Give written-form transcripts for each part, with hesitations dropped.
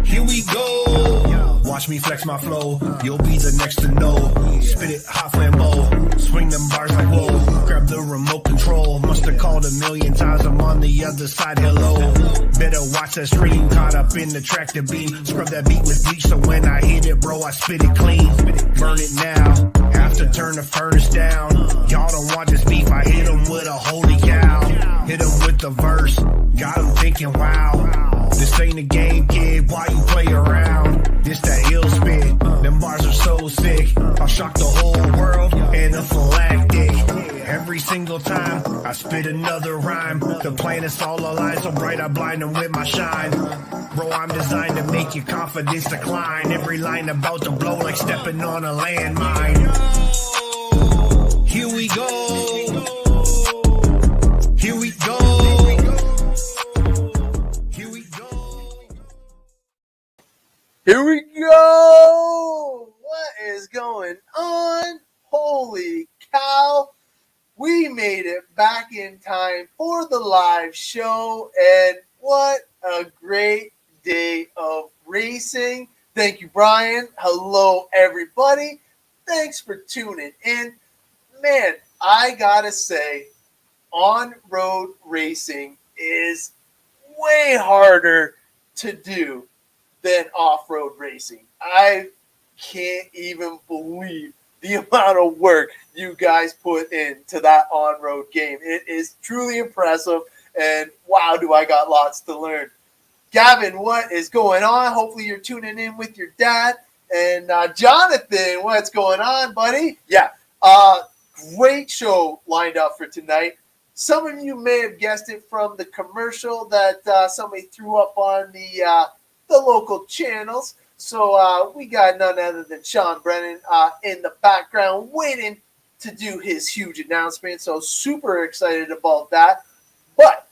Here we go. Watch me flex my flow. You'll be the next to know. Spit it hot flambeau. Swing them bars like whoa. Grab the remote control. Must have called a million times. I'm on the other side. Hello. Better watch that stream. Caught up in the track to beat. Scrub that beat with bleach. So when I hit it, bro, I spit it clean. Burn it now. Have to turn the furnace down. Y'all don't want this beef. I hit them with a holy cow. Hit them with the verse. Got them thinking, wow. This ain't a game, kid. Why you play around? This that ill spit. Them bars are so sick. I'll shock the whole world. Anaphylactic. Every single time I spit another rhyme. The planet's all alive, so bright I blind them with my shine. Bro, I'm designed to make your confidence decline. Every line about to blow like stepping on a landmine. Here we go. Here we go. Here we go! What is going on? Holy cow! We made it back in time for the live show, and what a great day of racing. Thank you, Brian. Hello, everybody. Thanks for tuning in. Man, I gotta say, on-road racing is way harder to do than off-road racing. I can't even believe the amount of work you guys put into that on-road game. It is truly impressive, and wow, do I got lots to learn. Gavin, what is going on? Hopefully you're tuning in with your dad. And Jonathan, what's going on, buddy? Yeah, great show lined up for tonight. Some of you may have guessed it from the commercial that somebody threw up on the local channels. So we got none other than Sean Brennan in the background waiting to do his huge announcement. So super excited about that. But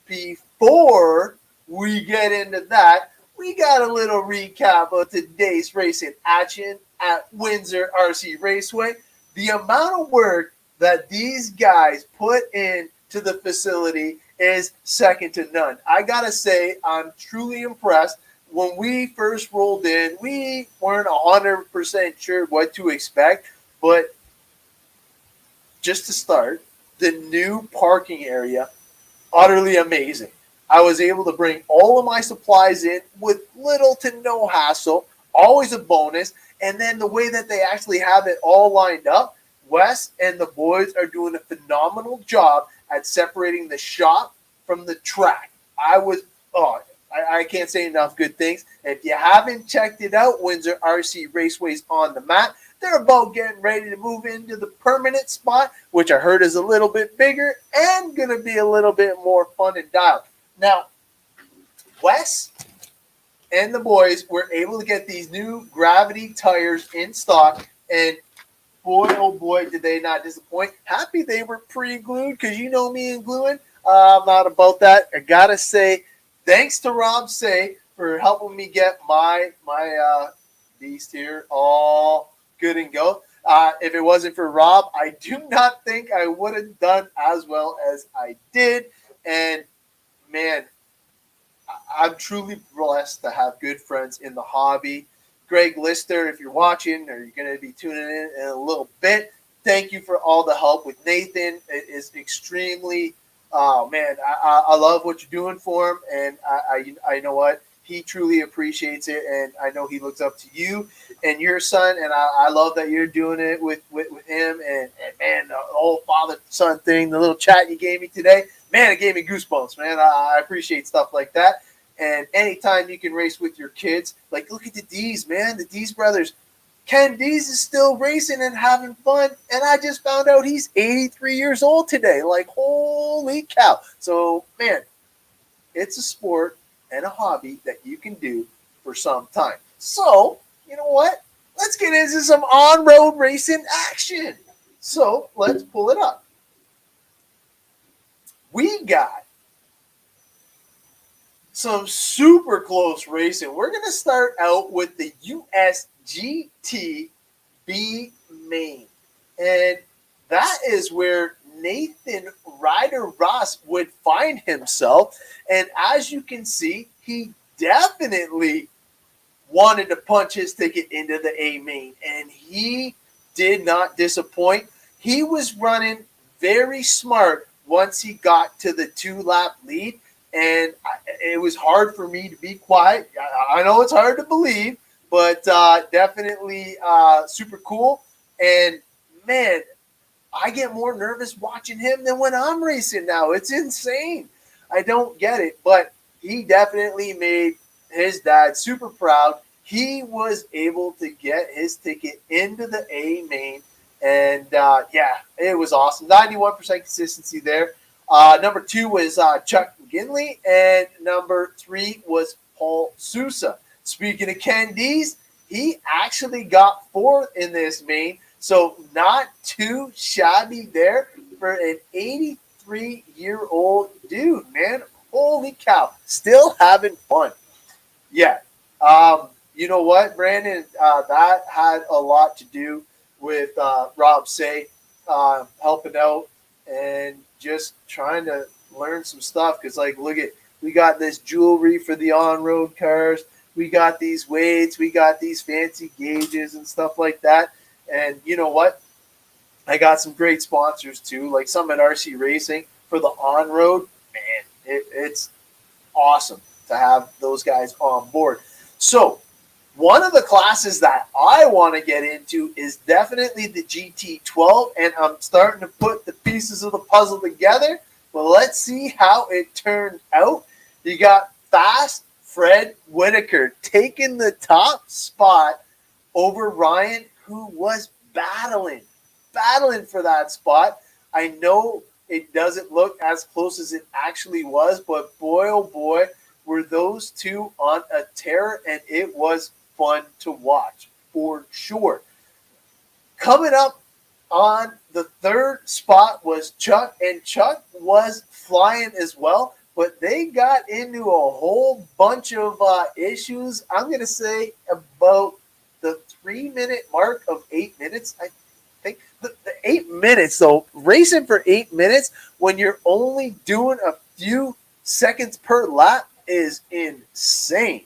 before we get into that, we got a little recap of today's racing action at Windsor RC Raceway. The amount of work that these guys put into the facility is second to none. I got to say, I'm truly impressed. When we first rolled in, we weren't 100% sure what to expect, but just to start, the new parking area, utterly amazing. I was able to bring all of my supplies in with little to no hassle, always a bonus, and then the way that they actually have it all lined up, Wes and the boys are doing a phenomenal job at separating the shop from the track. I can't say enough good things. If you haven't checked it out, Windsor RC Raceway's on the map. They're about getting ready to move into the permanent spot, which I heard is a little bit bigger and going to be a little bit more fun and dialed. Now, Wes and the boys were able to get these new gravity tires in stock, and boy, oh boy, did they not disappoint. Happy they were pre-glued, because you know me and gluing. I'm not about that. I got to say, thanks to Rob Say for helping me get my beast here all good and go. If it wasn't for Rob, I do not think I would have done as well as I did. And man, I'm truly blessed to have good friends in the hobby. Greg Lister, if you're watching or you're going to be tuning in a little bit, thank you for all the help with Nathan. It is extremely I love what you're doing for him, and I know what, he truly appreciates it, and I know he looks up to you and your son, and I love that you're doing it with him, and the whole father-son thing, the little chat you gave me today, man, it gave me goosebumps, man. I appreciate stuff like that, and anytime you can race with your kids, like look at the D's, man, the D's brothers. Ken Dees is still racing and having fun, and I just found out he's 83 years old today. Like, holy cow. So, man, it's a sport and a hobby that you can do for some time. So, you know what? Let's get into some on-road racing action. So, let's pull it up. We got some super close racing. We're going to start out with the USGT B main. And that is where Nathan Ryder Ross would find himself. And as you can see, he definitely wanted to punch his ticket into the A main, and he did not disappoint. He was running very smart once he got to the 2-lap lead, and it was hard for me to be quiet. I know it's hard to believe, but definitely super cool. And man, I get more nervous watching him than when I'm racing now. It's insane. I don't get it, but he definitely made his dad super proud. He was able to get his ticket into the A main, and yeah, it was awesome. 91% consistency there. Number 2 was Chuck McGinley, and number 3 was Paul Sousa. Speaking of Ken Dees, he actually got 4th in this main, so not too shabby there for an 83-year-old dude, man. Holy cow. Still having fun. Yeah. You know what, Brandon? That had a lot to do with Rob Say helping out and just trying to learn some stuff. Because, like, look at, we got this jewelry for the on-road cars. We got these weights. We got these fancy gauges and stuff like that. And you know what? I got some great sponsors too, like Summit RC Racing for the on-road. Man, it's awesome to have those guys on board. So one of the classes that I want to get into is definitely the GT12, and I'm starting to put the pieces of the puzzle together. Well, let's see how it turned out. You got Fast Fred Whitaker taking the top spot over Ryan, who was battling for that spot. I know it doesn't look as close as it actually was, but boy, oh boy, were those two on a tear, and it was fun to watch for sure. Coming up on the 3rd spot was Chuck, and Chuck was flying as well, but they got into a whole bunch of issues. I'm going to say about the 3-minute mark of 8 minutes. I think the 8 minutes, though, racing for 8 minutes when you're only doing a few seconds per lap is insane.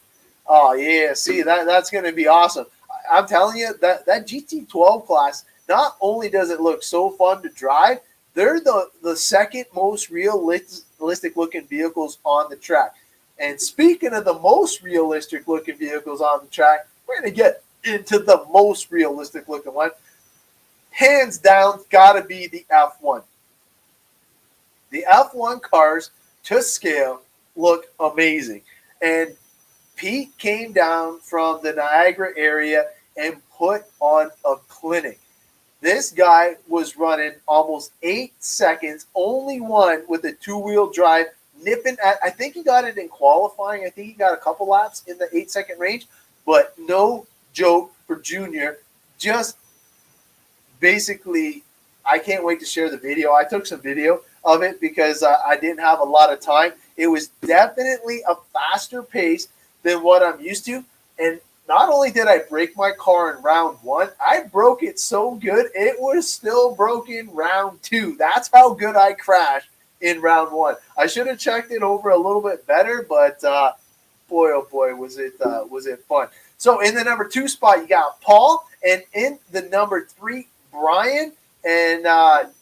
Oh yeah, see, that's going to be awesome. I'm telling you, that GT12 class, not only does it look so fun to drive, they're the second most realistic looking vehicles on the track. And speaking of the most realistic looking vehicles on the track, we're going to get into the most realistic looking one. Hands down, gotta be the F1. The F1 cars to scale look amazing. And Pete came down from the Niagara area and put on a clinic. This guy was running almost 8 seconds, only one with a 2-wheel drive, nipping at, I think he got it in qualifying. I think he got a couple laps in the 8-second range, but no joke for Junior. Just basically, I can't wait to share the video. I took some video of it because I didn't have a lot of time. It was definitely a faster pace than what I'm used to. And not only did I break my car in round 1, I broke it so good, it was still broken round 2. That's how good I crashed in round 1. I should have checked it over a little bit better, but boy, oh boy, was it fun. So in the number 2 spot, you got Paul, and in the number 3, Brian. And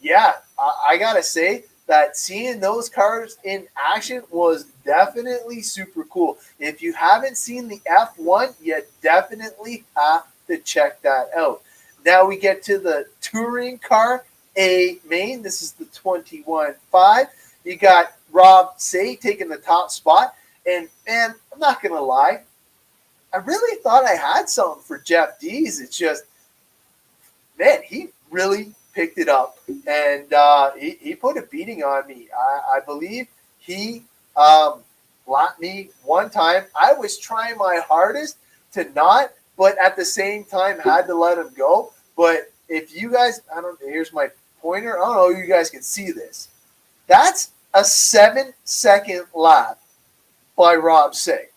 yeah, I got to say that seeing those cars in action was definitely super cool. If you haven't seen the F1, you definitely have to check that out. Now we get to the touring car A main. This is the 21.5. You got Rob Say taking the top spot. And man, I'm not going to lie, I really thought I had something for Jeff Dees. It's just, man, he really picked it up, and he put a beating on me. I believe he lapped me one time. I was trying my hardest to not, but at the same time had to let him go. But if you guys, here's my pointer. I don't know if you guys can see this. That's a 7-second lap by Rob Say.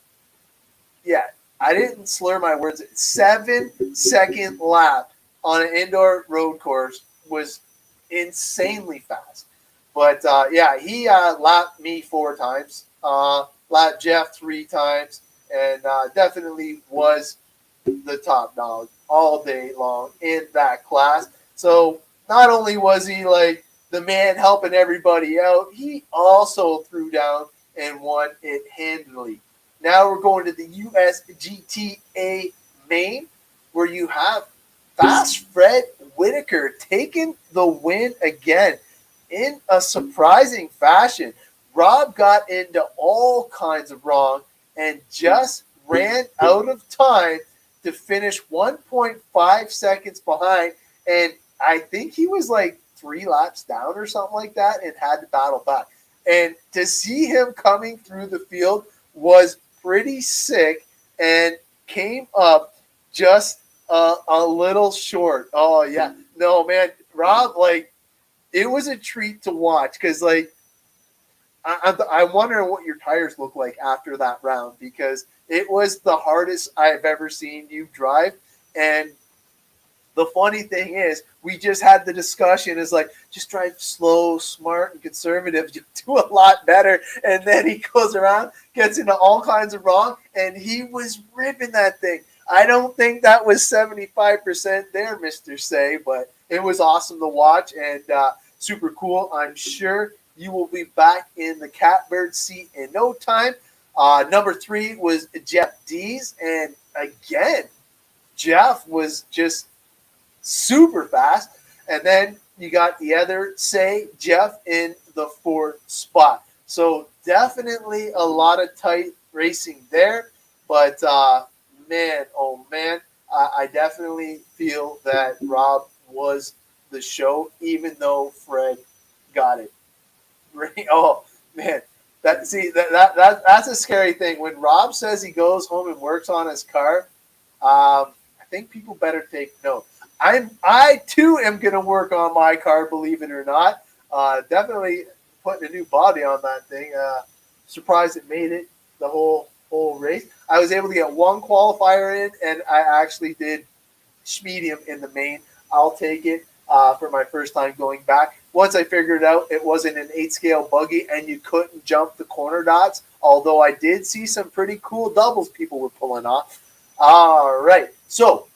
Yeah, I didn't slur my words. 7-second lap on an indoor road course was insanely fast. But yeah, he lapped me 4 times, lapped Jeff 3 times, and definitely was the top dog all day long in that class. So not only was he like the man helping everybody out, he also threw down and won it handily. Now we're going to the USGTA main, where you have Fast Fred Whitaker taking the win again in a surprising fashion. Rob got into all kinds of wrong and just ran out of time to finish 1.5 seconds behind. And I think he was like 3 laps down or something like that and had to battle back. And to see him coming through the field was pretty sick and came up just a little short. Oh, yeah. No, man. Rob, like, it was a treat to watch because, like, I wonder what your tires look like after that round, because it was the hardest I've ever seen you drive. And the funny thing is, we just had the discussion is like, just drive slow, smart, and conservative. You do a lot better. And then he goes around, gets into all kinds of wrong, and he was ripping that thing. I don't think that was 75% there, Mr. Say, but it was awesome to watch and super cool. I'm sure you will be back in the catbird seat in no time. Number 3 was Jeff Dees, and again, Jeff was just super fast. And then you got the other Say Jeff in the 4th spot. So definitely a lot of tight racing there. But man, oh man, I definitely feel that Rob was the show, even though Fred got it. Oh man, that's a scary thing. When Rob says he goes home and works on his car, I think people better take note. I too am gonna work on my car, believe it or not. Definitely putting a new body on that thing. Surprised it made it the whole race. I was able to get one qualifier in, and I actually did medium in the main. I'll take it for my first time going back. Once I figured out it wasn't an 8-scale buggy and you couldn't jump the corner dots, although I did see some pretty cool doubles people were pulling off. All right, so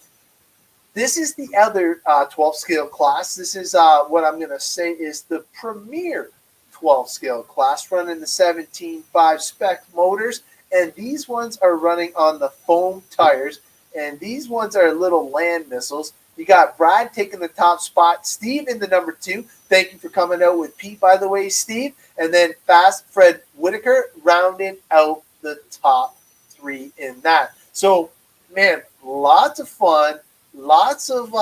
this is the other 12-scale class. This is what I'm going to say is the premier 12-scale class, running the 17.5 spec motors, and these ones are running on the foam tires, and these ones are little land missiles. You got Brad taking the top spot, Steve in the number 2. Thank you for coming out with Pete, by the way, Steve. And then Fast Fred Whitaker rounding out the top 3 in that. So, man, lots of fun, lots of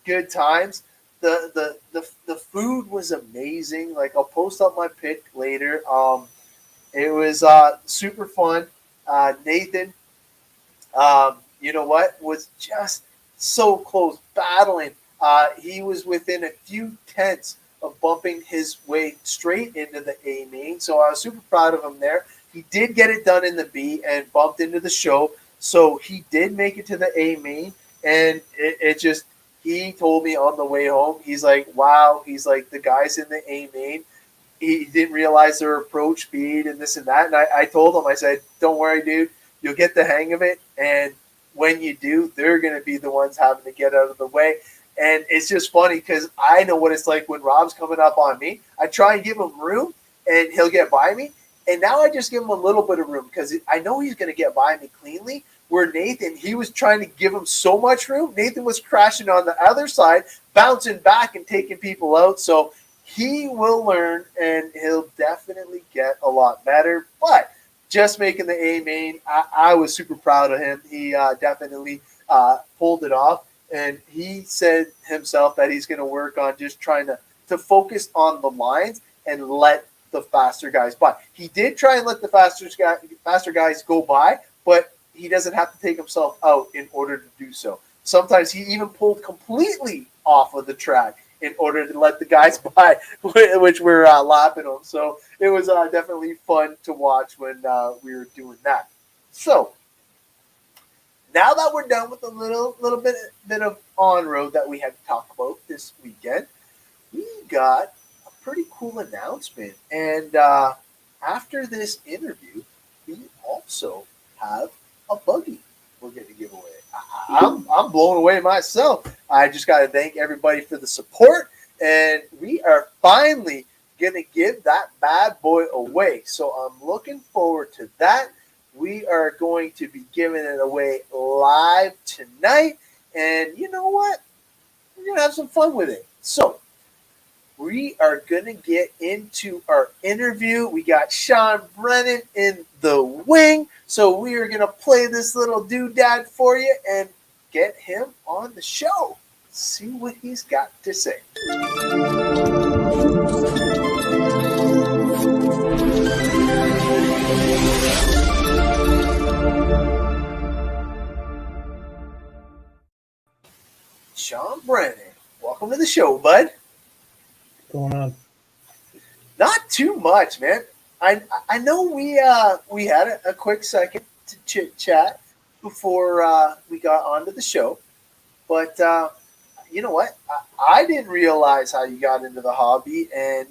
good times. The food was amazing. Like, I'll post up my pic later. It was super fun. Nathan, you know what, was just so close, battling. He was within a few tenths of bumping his way straight into the A main, so I was super proud of him there. He did get it done in the B and bumped into the show, so he did make it to the A main, and it just, he told me on the way home, he's like, wow, he's like, the guys in the A main, he didn't realize their approach speed and this and that, and I told him, I said, don't worry, dude, you'll get the hang of it, and when you do, they're going to be the ones having to get out of the way. And it's just funny because I know what it's like when Rob's coming up on me. I try and give him room, and he'll get by me. And now I just give him a little bit of room because I know he's going to get by me cleanly. Where Nathan, he was trying to give him so much room. Nathan was crashing on the other side, bouncing back and taking people out. So he will learn, and he'll definitely get a lot better. But just making the A main, I was super proud of him. He definitely pulled it off, and he said himself that he's going to work on just trying to focus on the lines and let the faster guys by. He did try and let the faster guys go by, but he doesn't have to take himself out in order to do so. Sometimes he even pulled completely off of the track in order to let the guys by, which were lapping them. So it was definitely fun to watch when we were doing that. So now that we're done with a little bit of on-road that we had to talk about this weekend, we got a pretty cool announcement. And after this interview, we also have a buggy we're going to give away. I'm blown away myself. I just got to thank everybody for the support, and we are finally going to give that bad boy away. So I'm looking forward to that. We are going to be giving it away live tonight, and you know what? We're going to have some fun with it. So we are going to get into our interview. We got Sean Brennan in the wing. So we are going to play this little doodad for you and get him on the show. See what he's got to say. Sean Brennan, welcome to the show, bud. Going on? Not too much, man. I know we had a quick second to chit chat before we got onto the show, but you know what? I didn't realize how you got into the hobby, and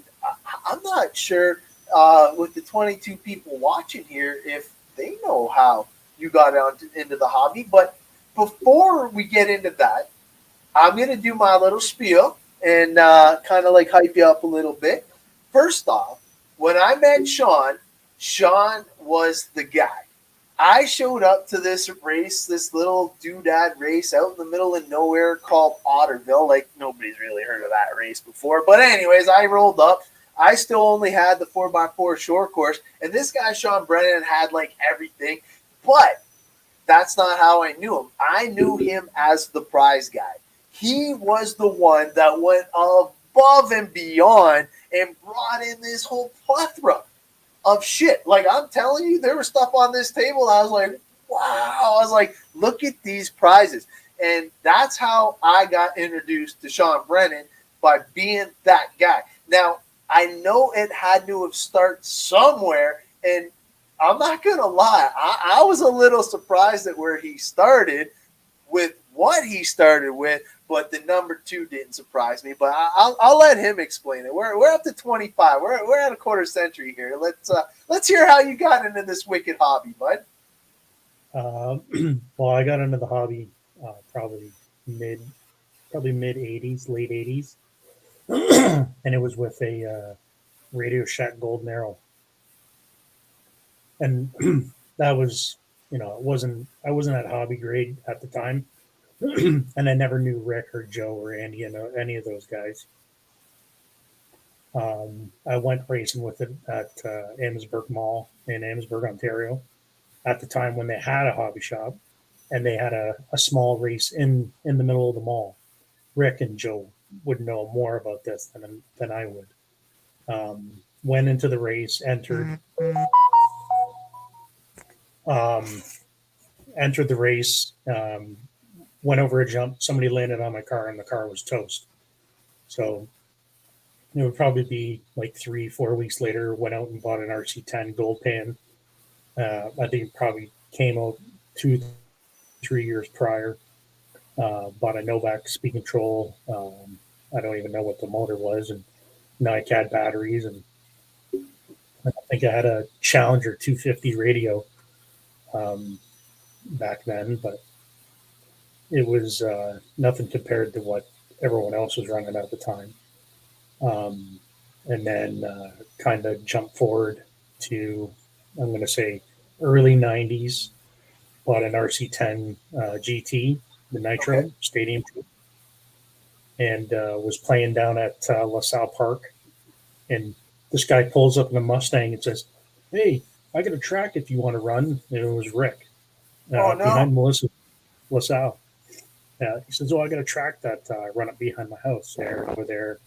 I'm not sure with the 22 people watching here if they know how you got into the hobby. But before we get into that, I'm gonna do my little spiel and kind of like hype you up a little bit. First off, when I met Sean was the guy. I showed up to this race, this little doodad race out in the middle of nowhere called Otterville. Like, nobody's really heard of that race before. But anyways, I rolled up. I still only had the 4x4 short course. And this guy, Sean Brennan, had like everything. But that's not how I knew him. I knew him as the prize guy. He was the one that went above and beyond and brought in this whole plethora of shit. Like, I'm telling you, there was stuff on this table. I was like, wow. I was like, look at these prizes. And that's how I got introduced to Sean Brennan, by being that guy. Now, I know it had to have started somewhere, and I'm not going to lie. I was a little surprised at where he started with what he started with, but the number 2 didn't surprise me. But I'll let him explain it. We're up to 25. We're at a quarter century here. Let's hear how you got into this wicked hobby, bud. Well, I got into the hobby probably mid 80s, late 80s, and it was with a Radio Shack Golden Arrow, and that was, I wasn't at hobby grade at the time. And I never knew Rick or Joe or Andy and any of those guys. I went racing with it at Amesburg Mall in Amesburg, Ontario, at the time when they had a hobby shop, and they had a small race in the middle of the mall. Rick and Joe would know more about this than I would. Went into the race, entered the race. Went over a jump, somebody landed on my car, and the car was toast. So it would probably be like 3-4 weeks later, went out and bought an RC10 gold pan. I think it probably came out 2-3 years prior. Bought a Novak speed control. I don't even know what the motor was, and NiCad batteries. And I think I had a Challenger 250 radio back then, but it was nothing compared to what everyone else was running at the time. And then kind of jump forward to, I'm going to say, early 90s. Bought an RC10 GT, the Nitro Stadium, and was playing down at LaSalle Park. And this guy pulls up in a Mustang and says, "Hey, I got a track if you want to run." And it was Rick behind Melissa LaSalle. He says, "Oh, I got a track that I run up behind my house." There, over there,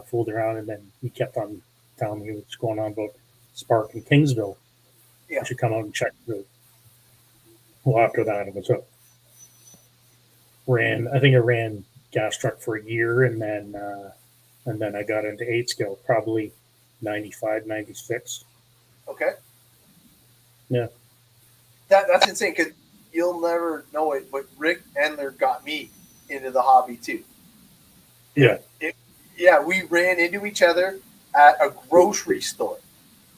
fooled around, and then he kept on telling me what's going on about Spark in Kingsville. I should come out and check it out. Well, after that, it was up. I think I ran gas truck for a year, and then I got into 8 scale, probably 95, 96. Okay. Yeah. That's insane, because you'll never know it, but Rick Endler got me into the hobby too. Yeah. We ran into each other at a grocery store.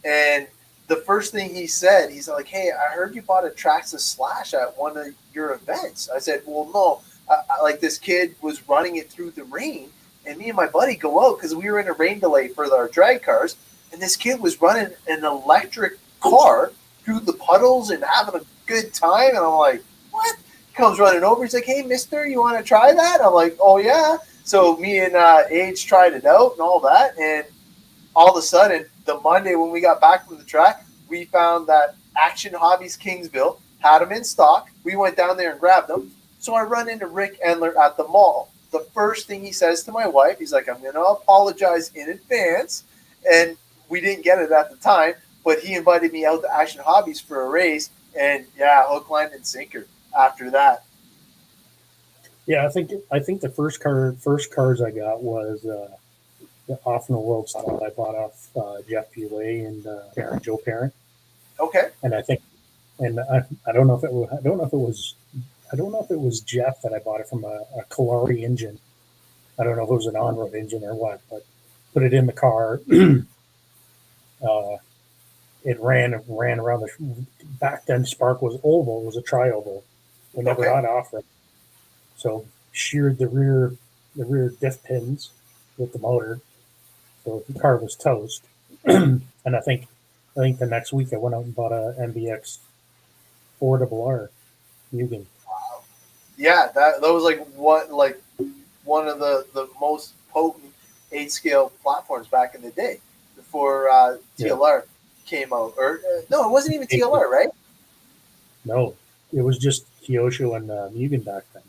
And the first thing he said, he's like, "Hey, I heard you bought a Traxxas Slash at one of your events." I said, "Well, no. Like this kid was running it through the rain, and me and my buddy go out because we were in a rain delay for our drag cars, and this kid was running an electric car through the puddles and having a good time." And I'm like, "What?" Comes running over. He's like, "Hey, mister, you want to try that?" I'm like, "Oh, yeah." So me and Age tried it out and all that. And all of a sudden, the Monday when we got back from the track, we found that Action Hobbies Kingsville had them in stock. We went down there and grabbed them. So I run into Rick Endler at the mall. The first thing he says to my wife, he's like, "I'm going to apologize in advance." And we didn't get it at the time, but he invited me out to Action Hobbies for a race. And yeah, hook, line, and sinker after that. Yeah, I think the first cars I got was the off in the world style I bought off Jeff Poulet and Joe Parent, Okay. and I think, and I don't know if it was I don't know if it was Jeff that I bought it from a Kalari engine. I don't know if it was an on-road engine or what, but put it in the car. It ran around the back then. Spark was oval, it was a tri-oval. We never got off it, so sheared the rear diff pins with the motor, so the car was toast. And I think the next week I went out and bought a MBX 4RR Mugen. Yeah, that was like one of the most potent 8-scale platforms back in the day before TLR came out. Or no, it wasn't even TLR, right? No, it was just Kyosho and Mugen back then.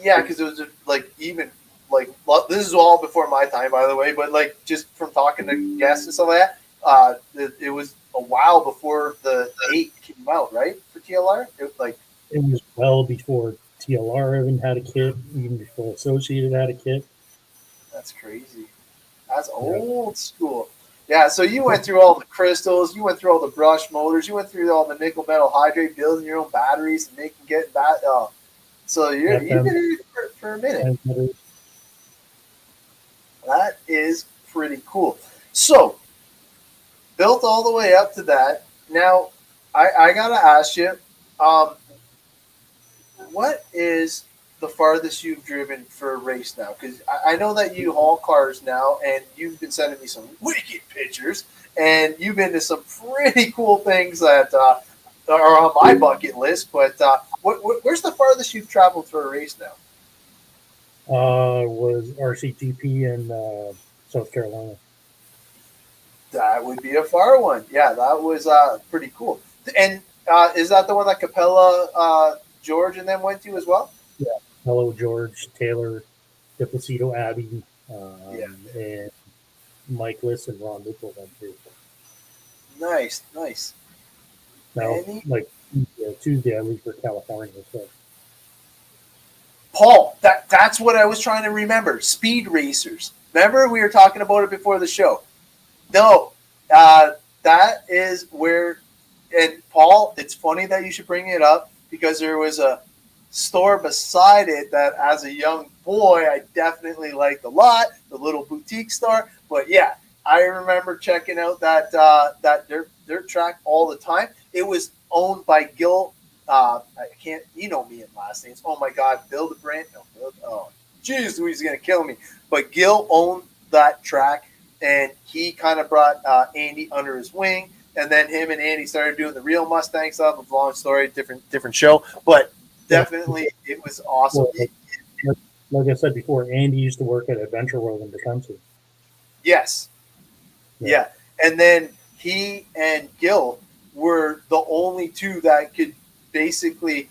Yeah, because it was like even like this is all before my time, by the way. But like just from talking to guests and stuff like that, it was a while before the 8 came out, right? For TLR, It was well before TLR even had a kit, even before Associated had a kit. That's crazy. That's old school. Yeah, so you went through all the crystals, you went through all the brush motors, you went through all the nickel metal hydrate, building your own batteries and getting that. So you've been in it for a minute. That is pretty cool. So built all the way up to that. Now I gotta ask you, what is the farthest you've driven for a race now? Because I know that you haul cars now, and you've been sending me some wicked pictures, and you've been to some pretty cool things that are on my bucket list. But where's the farthest you've traveled for a race now? Was RCTP in South Carolina. That would be a far one. Yeah, that was pretty cool. And is that the one that Capella, George, and them went to as well? Yeah. Hello, George, Taylor, Deposito, Abby, and Mike Liss and Ron Newport went through. Nice. Now, Tuesday I leave for California. So. Paul, that's what I was trying to remember. Speed racers. Remember we were talking about it before the show. No, that is where. And Paul, it's funny that you should bring it up because there was a store beside it that, as a young boy, I definitely liked a lot. The little boutique store. But yeah, I remember checking out that dirt track all the time. It was owned by Gil. I can't, me and last names. Oh my God, Bill DeBrant. Oh, geez, Louis is gonna kill me. But Gil owned that track, and he kind of brought Andy under his wing, and then him and Andy started doing the real Mustang stuff. It's a long story, different show, but definitely it was awesome. Well, like I said before, Andy used to work at Adventure World in Tecumseh. Yes. Yeah. And then he and Gil were the only two that could basically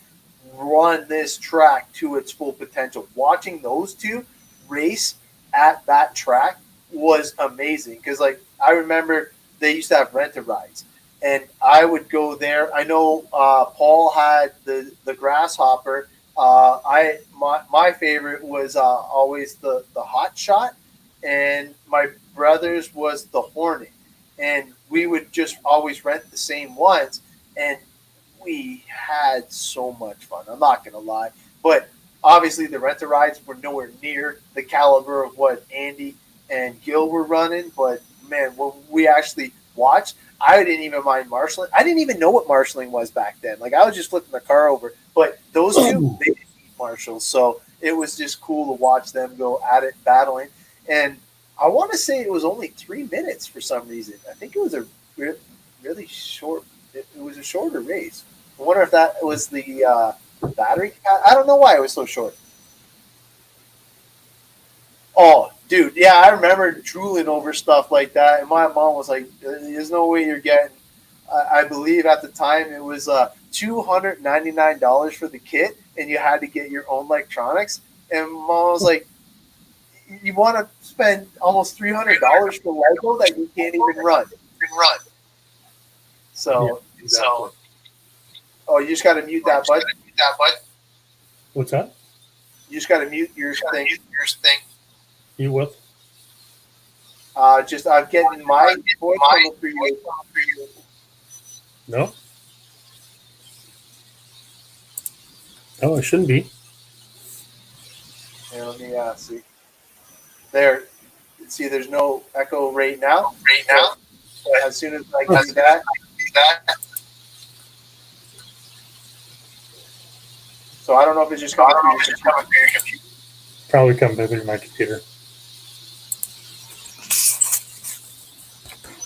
run this track to its full potential. Watching those two race at that track was amazing because, like, I remember they used to have rent-a-rides, and I would go there. I know Paul had the Grasshopper. My favorite was always the Hot Shot, and my brother's was the Hornet, and we would just always rent the same ones, and we had so much fun. I'm not gonna lie, but obviously the rent-a-rides were nowhere near the caliber of what Andy and Gil were running. But man, when we actually watched, I didn't even mind marshalling. I didn't even know what marshalling was back then. Like, I was just flipping the car over. But those two, they didn't need marshals. So it was just cool to watch them go at it, battling. And I want to say it was only 3 minutes for some reason. I think it was a really short. It was a shorter race. I wonder if that was the battery. I don't know why it was so short. Oh, dude, yeah, I remember drooling over stuff like that, and my mom was like, "There's no way you're getting." I believe at the time it was $299 for the kit, and you had to get your own electronics. And mom was like, "You want to spend almost $300 for Lego that you can't even run?" So, Yeah, exactly. oh, you just got to mute that, bud. What's that? You just got to mute your thing. You will. Just I'm getting my voice coming through you. No. Oh, it shouldn't be. Here, let me see. There. See, there's no echo right now. So as soon as I do that. So I don't know if it's just coming through your computer. Probably come through my computer.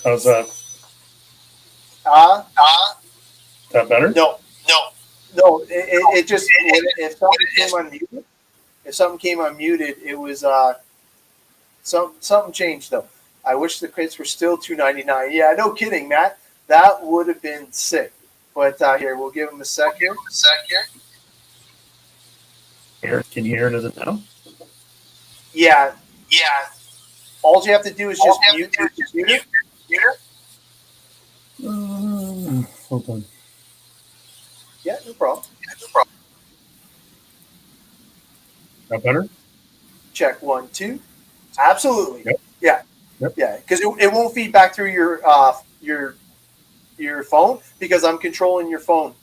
How's that? Is that better? No. It just if something came unmuted, it was something changed though. I wish the crates were still $299. Yeah, no kidding, Matt. That would have been sick. But here, we'll give him a sec here. Can you hear it as it now? Yeah. All you have to do is just mute your computer. Hold on. Yeah, no problem. That better? Check 1, 2. Absolutely. Yep. Yeah. Yep. Yeah, because it won't feed back through your phone because I'm controlling your phone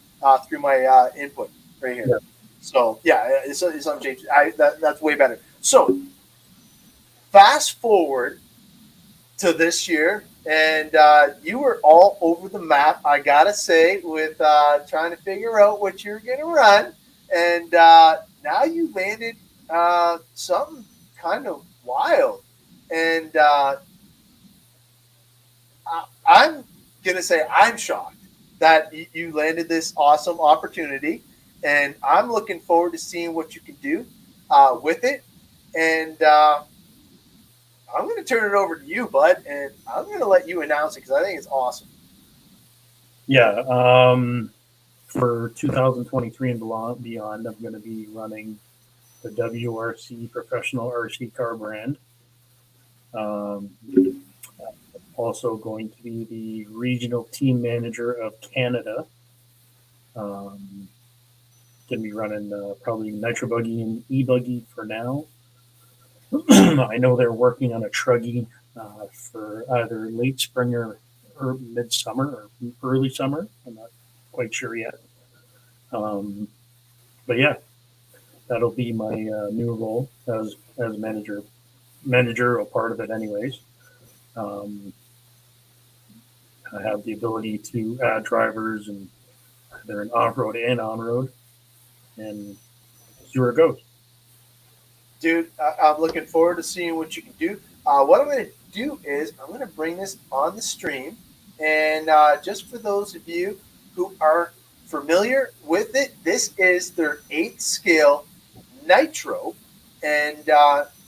through my input right here. Yeah. So yeah, it's unchanged. That's way better. So fast forward to this year, and you were all over the map, I gotta say, with trying to figure out what you're gonna run, and now you landed something kind of wild, and I'm gonna say I'm shocked that you landed this awesome opportunity, and I'm looking forward to seeing what you can do with it, and I'm going to turn it over to you, bud, and I'm going to let you announce it because I think it's awesome. Yeah. For 2023 and beyond, I'm going to be running the WRC Professional RC Car brand. Also going to be the regional team manager of Canada. Going to be running probably Nitro Buggy and E-Buggy for now. I know they're working on a truggy for either late spring or midsummer or early summer. I'm not quite sure yet. But yeah, that'll be my new role as manager or part of it anyways. I have the ability to add drivers and they're in off-road and on-road and see where it goes. Dude, I'm looking forward to seeing what you can do. What I'm going to do is I'm going to bring this on the stream. And just for those of you who aren't familiar with it, this is their 8th scale Nitro. And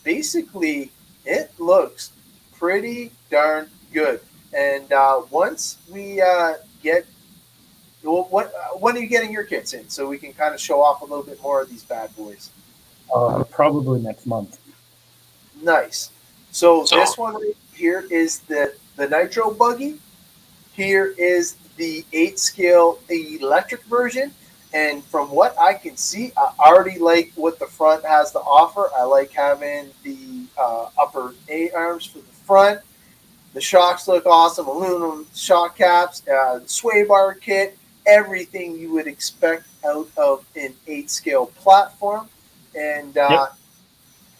basically, it looks pretty darn good. And once we get – when are you getting your kits in so we can kind of show off a little bit more of these bad boys? Probably next month. Nice. So this one right here is the Nitro Buggy. Here is the 8 scale electric version. And from what I can see, I already like what the front has to offer. I like having the upper A arms for the front. The shocks look awesome. Aluminum shock caps, sway bar kit, everything you would expect out of an 8 scale platform. And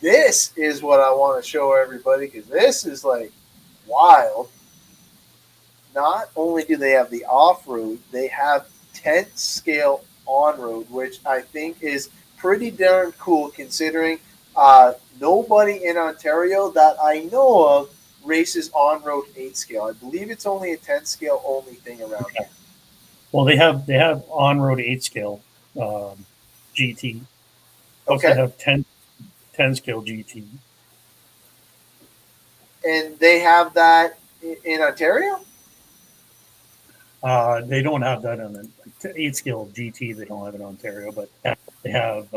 this is what I want to show everybody because this is like wild. Not only do they have the off road, they have 10th scale on road, which I think is pretty darn cool considering nobody in Ontario that I know of races on road 8 scale. I believe it's only a 10th scale only thing around Okay. here. Well, they have on road 8 scale GT. Plus, they Okay. have 10 scale GT. And they have that in Ontario? They don't have that on the 8 scale GT. They don't have in Ontario, but they have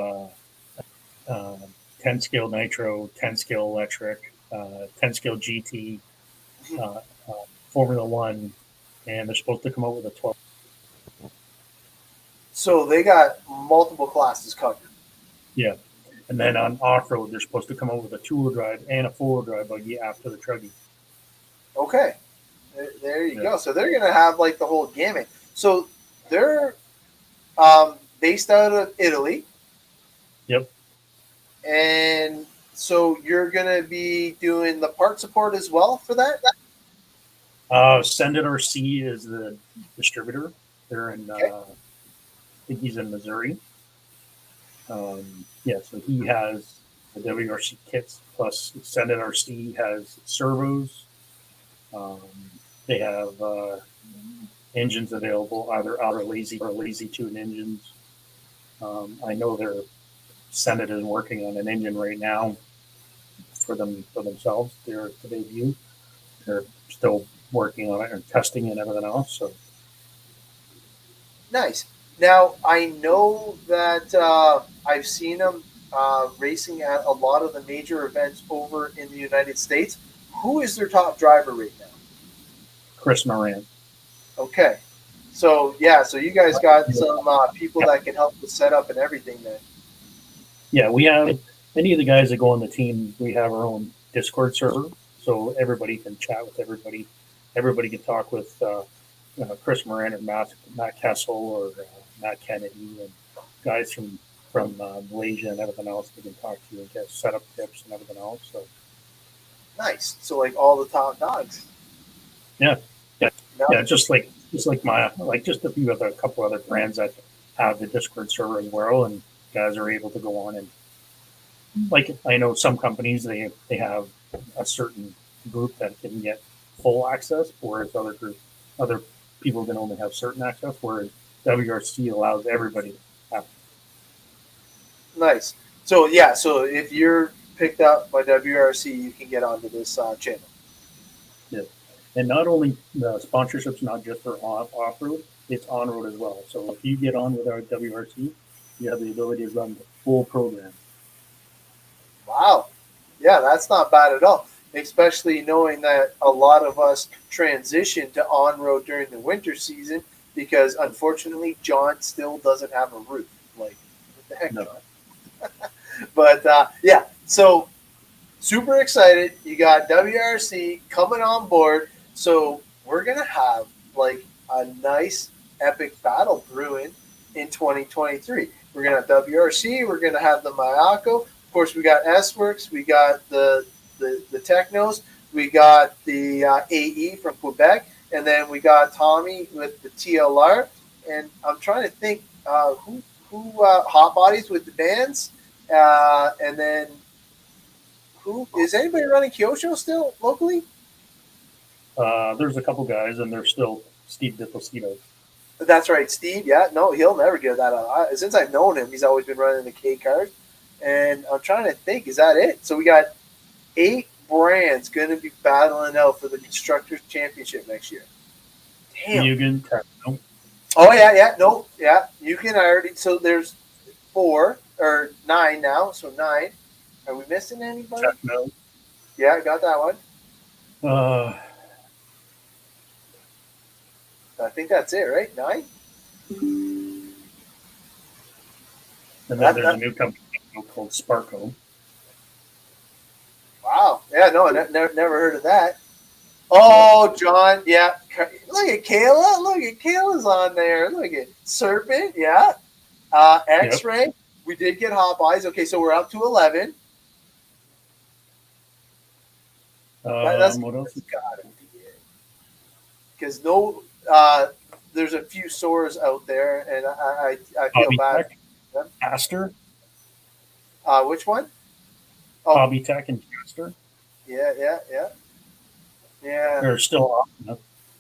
10 scale nitro, 10 scale electric, 10 scale GT, uh, uh, Formula One, and they're supposed to come out with a 12. So they got multiple classes covered. Yeah. And then on off road, they're supposed to come out with a 2-wheel drive and a 4-wheel drive buggy after the Truggy. Okay. There you go. So they're going to have like the whole gamut. So they're based out of Italy. Yep. And so you're going to be doing the part support as well for that? Send It RC is the distributor. They're in, Okay. I think he's in Missouri. Yeah, so he has the WRC kits, plus Send It RC has servos. They have engines available, either lazy or lazy tune engines. I know they're Send It is working on an engine right now for themselves. They're to debut. They're still working on it and testing and everything else. So Nice. Now, I know that I've seen them racing at a lot of the major events over in the United States. Who is their top driver right now? Chris Moran. Okay. So, yeah, so you guys got some people that can help with setup and everything then. Yeah, we have any of the guys that go on the team. We have our own Discord server, so everybody can chat with everybody. Everybody can talk with Chris Moran or Matt Kessel or Matt Kennedy and guys from Malaysia and everything else. They can talk to you and get setup tips and everything else. So Nice. So, like all the top dogs. yeah, No? yeah, just like just a couple other brands that have the Discord server as well, and guys are able to go on and like I know some companies they have a certain group that can get full access, whereas other people can only have certain access. Whereas WRC allows everybody to have. Nice. So, yeah, so if you're picked up by WRC, you can get onto this channel. Yeah. And not only the sponsorships, not just for off road, it's on road as well. So if you get on with our WRC, you have the ability to run the full program. Wow. Yeah, that's not bad at all. Especially knowing that a lot of us transition to on road during the winter season because unfortunately John still doesn't have a roof. Like, what the heck, No. John? But yeah, so super excited. You got WRC coming on board. So we're going to have like a nice epic battle brewing in 2023. We're going to have WRC. We're going to have the Mayako. Of course, we got S-Works. We got the Technos. We got the AE from Quebec. And then we got Tommy with the TLR. And I'm trying to think who Hot Bodies with the bands. And then who is anybody running Kyosho still locally? There's a couple guys, and they're still Steve Deposito. That's right, Steve. Yeah, no, he'll never give that up. Since I've known him, he's always been running the K card. And I'm trying to think, is that it? So we got 8 brands going to be battling out for the Constructors Championship next year. Damn. Mugen, Techno. Oh, yeah. No, yeah. You can already. So there's 4 or 9 now. So 9. Are we missing anybody? Techno. Yeah, I got that one. I think that's it, right? 9? And then there's a new company called Sparko. Wow. Yeah, no, never heard of that. Oh, John. Yeah. Look at Kayla. Look at Kayla's on there. Look at Serpent. Yeah. X-Ray. Yep. We did get Hot Eyes. Okay, so we're up to 11. What else? because there's a few sores out there, and I feel Hobby bad. Tech, Caster, Which one? Oh, Hobby Tech, and Caster. yeah. They're still off.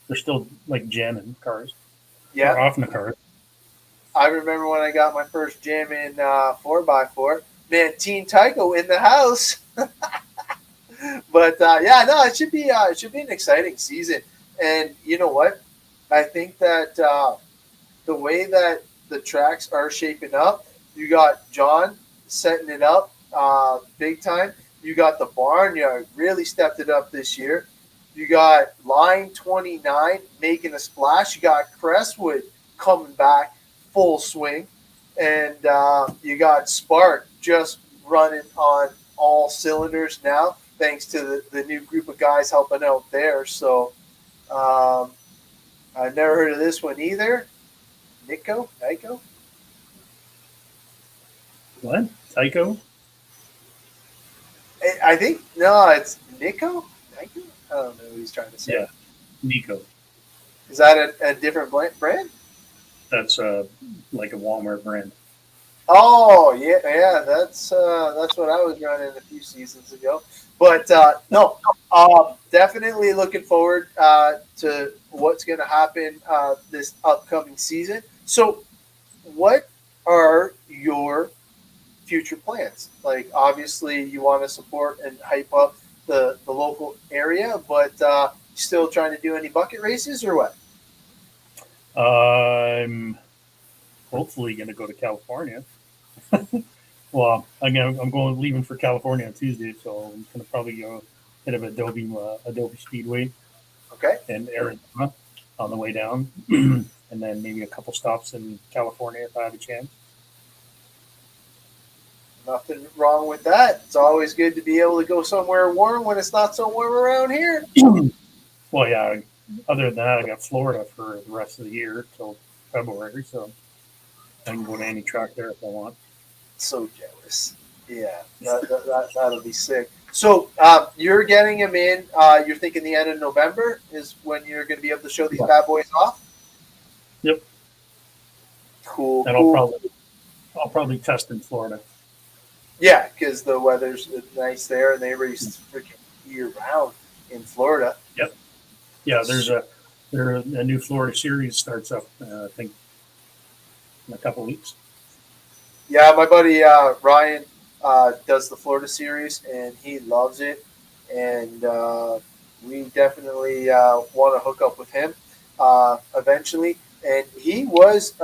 They're still like jamming cars. They're Yeah. off in the cars. I remember when I got my first jam in 4x4. Man, Teen Tycho in the house. But yeah, no, it should be an exciting season. And you know what? I think that the way that the tracks are shaping up, you got John setting it up big time. You got the Barnyard really stepped it up this year. You got Line 29 making a splash. You got Crestwood coming back full swing. And you got Spark just running on all cylinders now, thanks to the new group of guys helping out there. So I've never heard of this one either. Nico? What? Tycho? I think, no, it's Nico? Nico? I don't know what he's trying to say. Yeah, Nico. Is that a different brand? That's like a Walmart brand. Oh, yeah, that's what I was running a few seasons ago. But no, definitely looking forward to what's going to happen this upcoming season. So, what are your future plans? Like, obviously, you want to support and hype up the local area, but still trying to do any bucket races or what? I'm hopefully going to go to California. Well, I'm going leaving for California on Tuesday, so I'm going to probably go hit of Adobe Speedway Okay. in Arizona on the way down, and then maybe a couple stops in California if I have a chance. Nothing wrong with that. It's always good to be able to go somewhere warm when it's not so warm around here. Well, yeah. Other than that, I got Florida for the rest of the year till February, so I can go to any track there if I want. So jealous. Yeah, that'll be sick. So you're getting him in. You're thinking the end of November is when you're going to be able to show these bad boys off. Yep. Cool. And cool. I'll probably test in Florida. Yeah, because the weather's nice there, and they race freaking year round in Florida. Yep. Yeah, there's a new Florida series starts up. I think in a couple weeks. Yeah, my buddy Ryan does the Florida series, and he loves it. And we definitely want to hook up with him eventually. And he was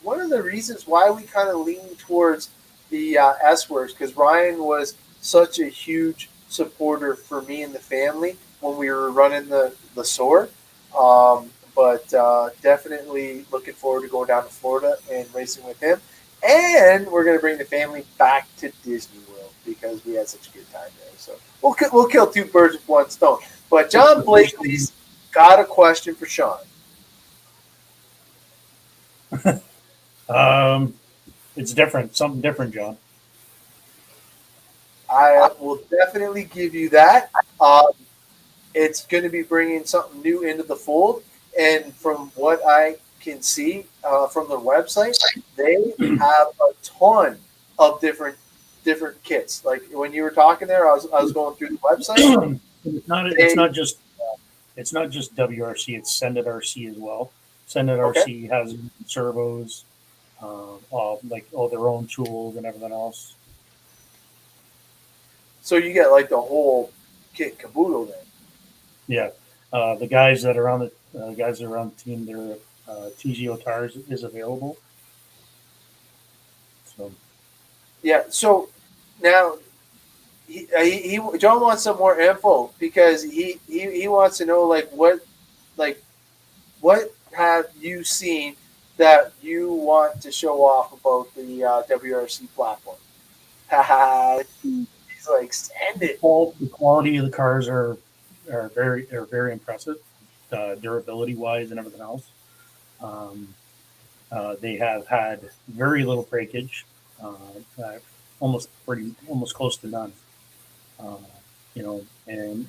one of the reasons why we kind of leaned towards the S-Works, because Ryan was such a huge supporter for me and the family when we were running the Sword. But definitely looking forward to going down to Florida and racing with him. And we're going to bring the family back to Disney World because we had such a good time there. So we'll kill two birds with one stone. But John Blakely's got a question for Sean. It's different, something different, John. I will definitely give you that. It's going to be bringing something new into the fold. And from what I can see from their website, they have a ton of different kits. Like when you were talking there, I was going through the website. It's not just WRC. It's Sendit RC as well. Sendit RC has servos, all their own tools and everything else. So you get like the whole kit and caboodle then. Yeah, the guys that are on the team, their TGO tires is available. So yeah, so now John wants some more info because he wants to know what have you seen that you want to show off about the WRC platform? He's like, send it. The quality of the cars are very impressive, durability wise and everything else. They have had very little breakage, almost close to none. And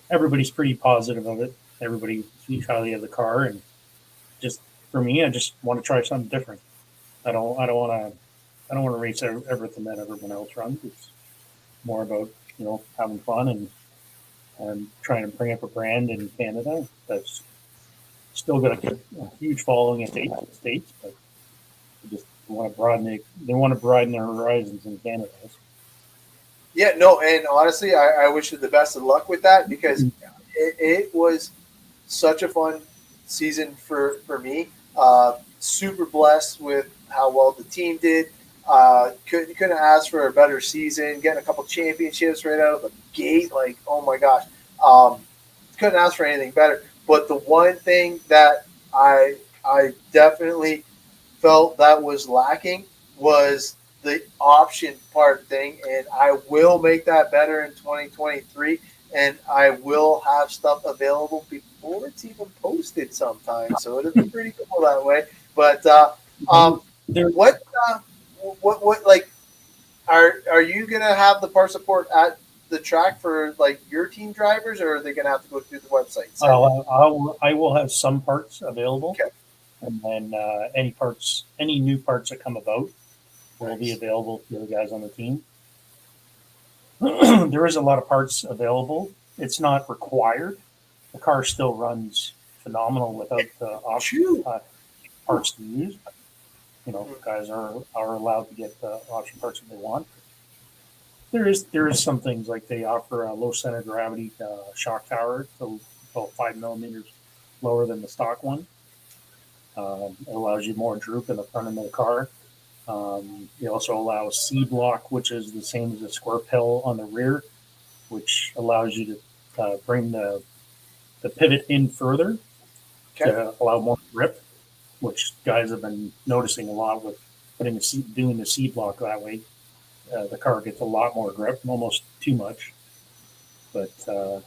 everybody's pretty positive of it. everybody speaks highly of the car, and just for me, I just want to try something different. I don't want to race everything that everyone else runs. It's more about having fun and trying to bring up a brand in Canada that's still got a huge following in the States, but they just want to broaden it. They want to broaden their horizons in Canada. Yeah, no, and honestly, I wish you the best of luck with that because it was such a fun season for me. Super blessed with how well the team did. Couldn't ask for a better season. Getting a couple championships right out of the gate, like oh my gosh, couldn't ask for anything better. But the one thing that I definitely felt that was lacking was the option part thing, and I will make that better in 2023, and I will have stuff available before it's even posted sometime. So it'll be pretty cool that way. But There, what what like are you gonna have the part support at the track for like your team drivers, or are they gonna have to go through the website? I will have some parts available, Okay. and then any new parts that come about will be available to the guys on the team. There is a lot of parts available. It's not required. The car still runs phenomenal without the option parts to use. Guys are allowed to get the option parts if they want. There is some things like they offer a low center of gravity shock tower, so about 5 millimeters lower than the stock one. It allows you more droop in the front end of the car. They also allow C block, which is the same as a square pill on the rear, which allows you to bring the pivot in further to allow more grip, which guys have been noticing a lot with doing the C block that way. The car gets a lot more grip, almost too much, but the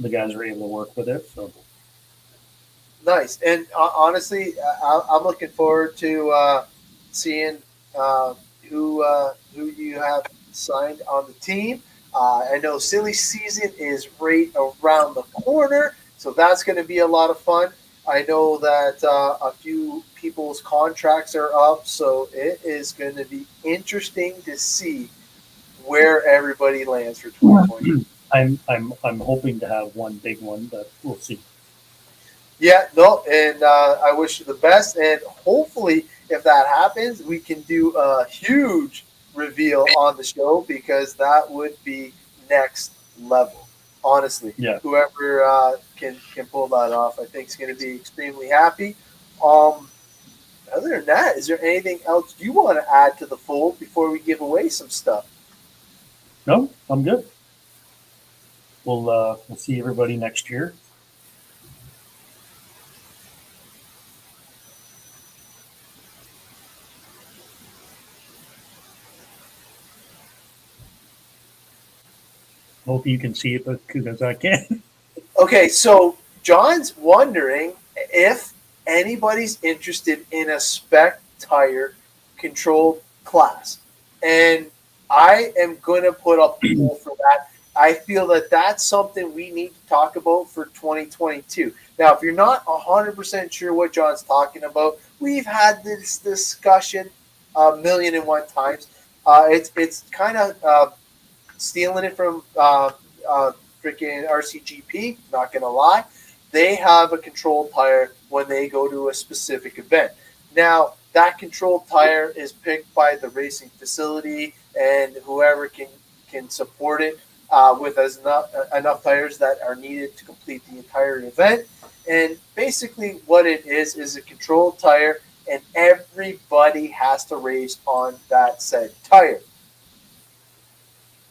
guys are able to work with it. So nice. And honestly, I'm looking forward to seeing who you have signed on the team. I know silly season is right around the corner, so that's going to be a lot of fun. I know that a few people's contracts are up, so it is going to be interesting to see where everybody lands for 2020. I'm hoping to have one big one, but we'll see. Yeah, no, and I wish you the best, and hopefully, if that happens, we can do a huge reveal on the show because that would be next level. Honestly, Yeah. whoever can pull that off, I think is going to be extremely happy. Um, Other than that, is there anything else you want to add to the fold before we give away some stuff? No, I'm good. We'll see everybody next year. Hope you can see it, but because I can. Okay, so John's wondering if anybody's interested in a spec tire controlled class. And I am going to put up a poll for that. I feel that that's something we need to talk about for 2022. Now, if you're not 100% sure what John's talking about, we've had this discussion a million and one times. It's kind of stealing it from freaking RCGP, not going to lie. They have a controlled tire when they go to a specific event. Now, that controlled tire is picked by the racing facility and whoever can support it with enough tires that are needed to complete the entire event. And basically what it is a controlled tire, and everybody has to race on that said tire.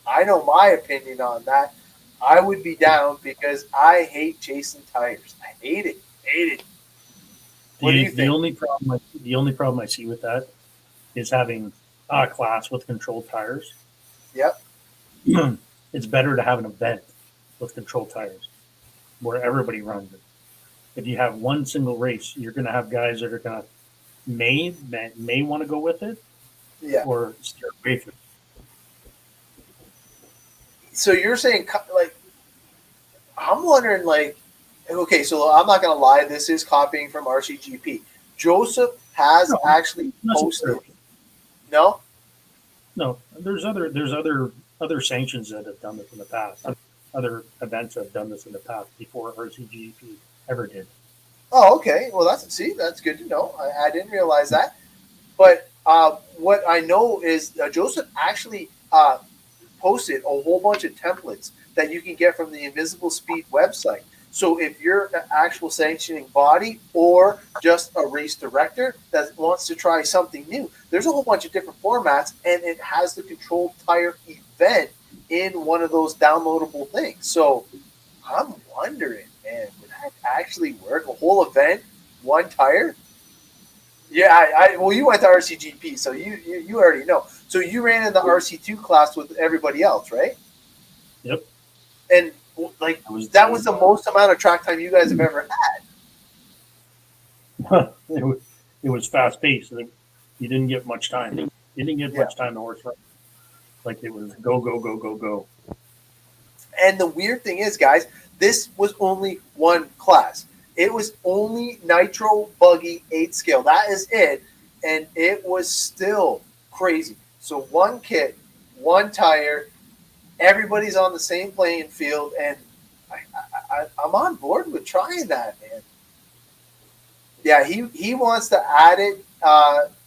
I know my opinion on that. I would be down because I hate chasing tires. I hate it. Hate it. What do you think? The only problem I see with that is having a class with controlled tires. Yep. It's better to have an event with controlled tires where everybody runs it. If you have one single race, you're going to have guys that are going to may want to go with it, Yeah. or steer away from it. So you're saying like I'm wondering like Okay, so I'm not going to lie. This is copying from RCGP. Joseph has No, actually not posted. necessarily. No? No, there's other sanctions that have done this in the past. Other events have done this in the past before RCGP ever did. Oh, okay. Well, that's good to know. I didn't realize that. But what I know is Joseph actually posted a whole bunch of templates that you can get from the Invisible Speed website. So if you're an actual sanctioning body or just a race director that wants to try something new, there's a whole bunch of different formats, and it has the controlled tire event in one of those downloadable things. So I'm wondering, man, would that actually work? A whole event, one tire? Yeah, well, you went to RCGP, so you already know. So you ran in the RC2 class with everybody else, right? Yep, And like it was that was the most amount of track time you guys have ever it was fast paced. You didn't get much time. You didn't get had. Yeah. much time to horse ride. Like it was go go go go go. And the weird thing is, guys, this was only one class. It was only Nitro Buggy 8 scale. That is it. And it was still crazy. So one kit, one tire, everybody's on the same playing field, and I'm on board with trying that, man. Yeah, he wants to add it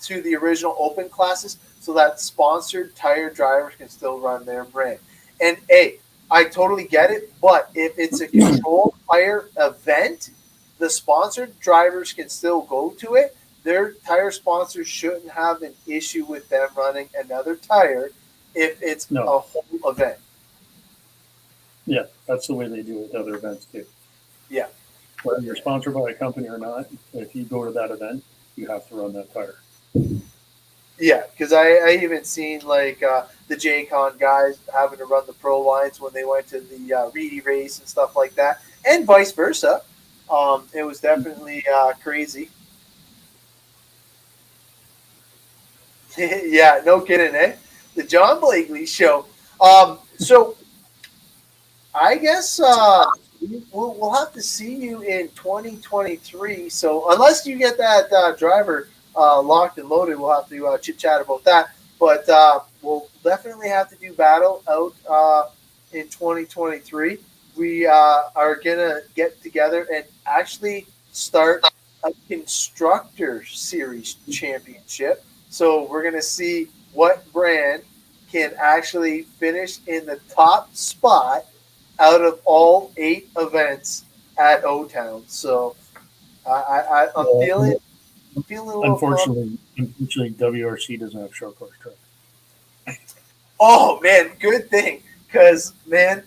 to the original open classes so that sponsored tire drivers can still run their brand. And hey, I totally get it, but if it's a controlled tire event, the sponsored drivers can still go to it. Their tire sponsors shouldn't have an issue with them running another tire if it's No, a whole event. yeah, that's the way they do it with other events too. Yeah. Whether you're sponsored by a company or not, if you go to that event, you have to run that tire. Yeah, because I even seen like the JCon guys having to run the pro lines when they went to the Reedy race and stuff like that, and vice versa. It was definitely crazy. Yeah, no kidding, eh? The John Blakely show. So I guess we'll have to see you in 2023. So unless you get that driver locked and loaded, we'll have to chit chat about that. But we'll definitely have to do battle out in 2023. We are gonna get together and actually start a constructor series championship. So we're gonna see what brand can actually finish in the top spot out of all 8 events at O Town. So I'm feeling a little Unfortunately, WRC doesn't have short course track. Oh man, good thing, because man,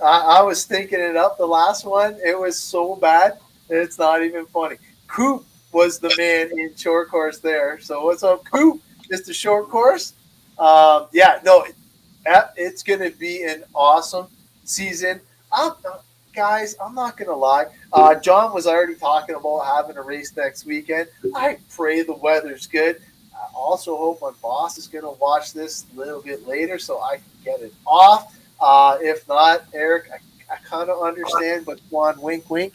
I was thinking it up the last one. It was so bad, it's not even funny. Coop was the man in short course there. So what's up, Coop? Just a short course. Yeah, no, it's going to be an awesome season. Guys, I'm not going to lie. John was already talking about having a race next weekend. I pray the weather's good. I also hope my boss is going to watch this a little bit later so I can get it off. If not, Eric, I kind of understand, but Juan, wink, wink.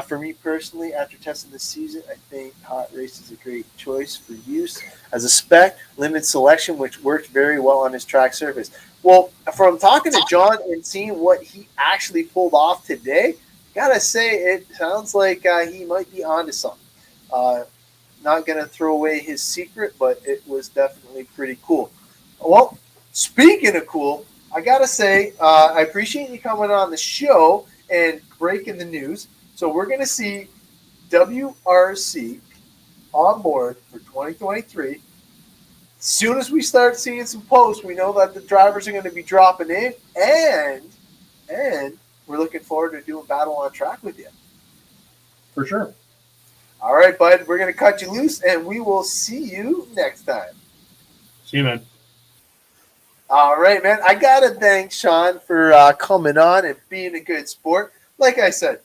For me personally, after testing this season, I think Hot Race is a great choice for use as a spec, limited selection, which worked very well on his track surface. Well, from talking to John and seeing what he actually pulled off today, gotta say it sounds like he might be onto something. Not gonna throw away his secret, but it was definitely pretty cool. Well, speaking of cool, I gotta say I appreciate you coming on the show and breaking the news. So we're gonna see WRC on board for 2023. As soon as we start seeing some posts, we know that the drivers are going to be dropping in, and we're looking forward to doing battle on track with you. For sure. All right, bud, we're going to cut you loose, and we will see you next time. See you, man. All right, man. I got to thank Sean for coming on and being a good sport. Like I said,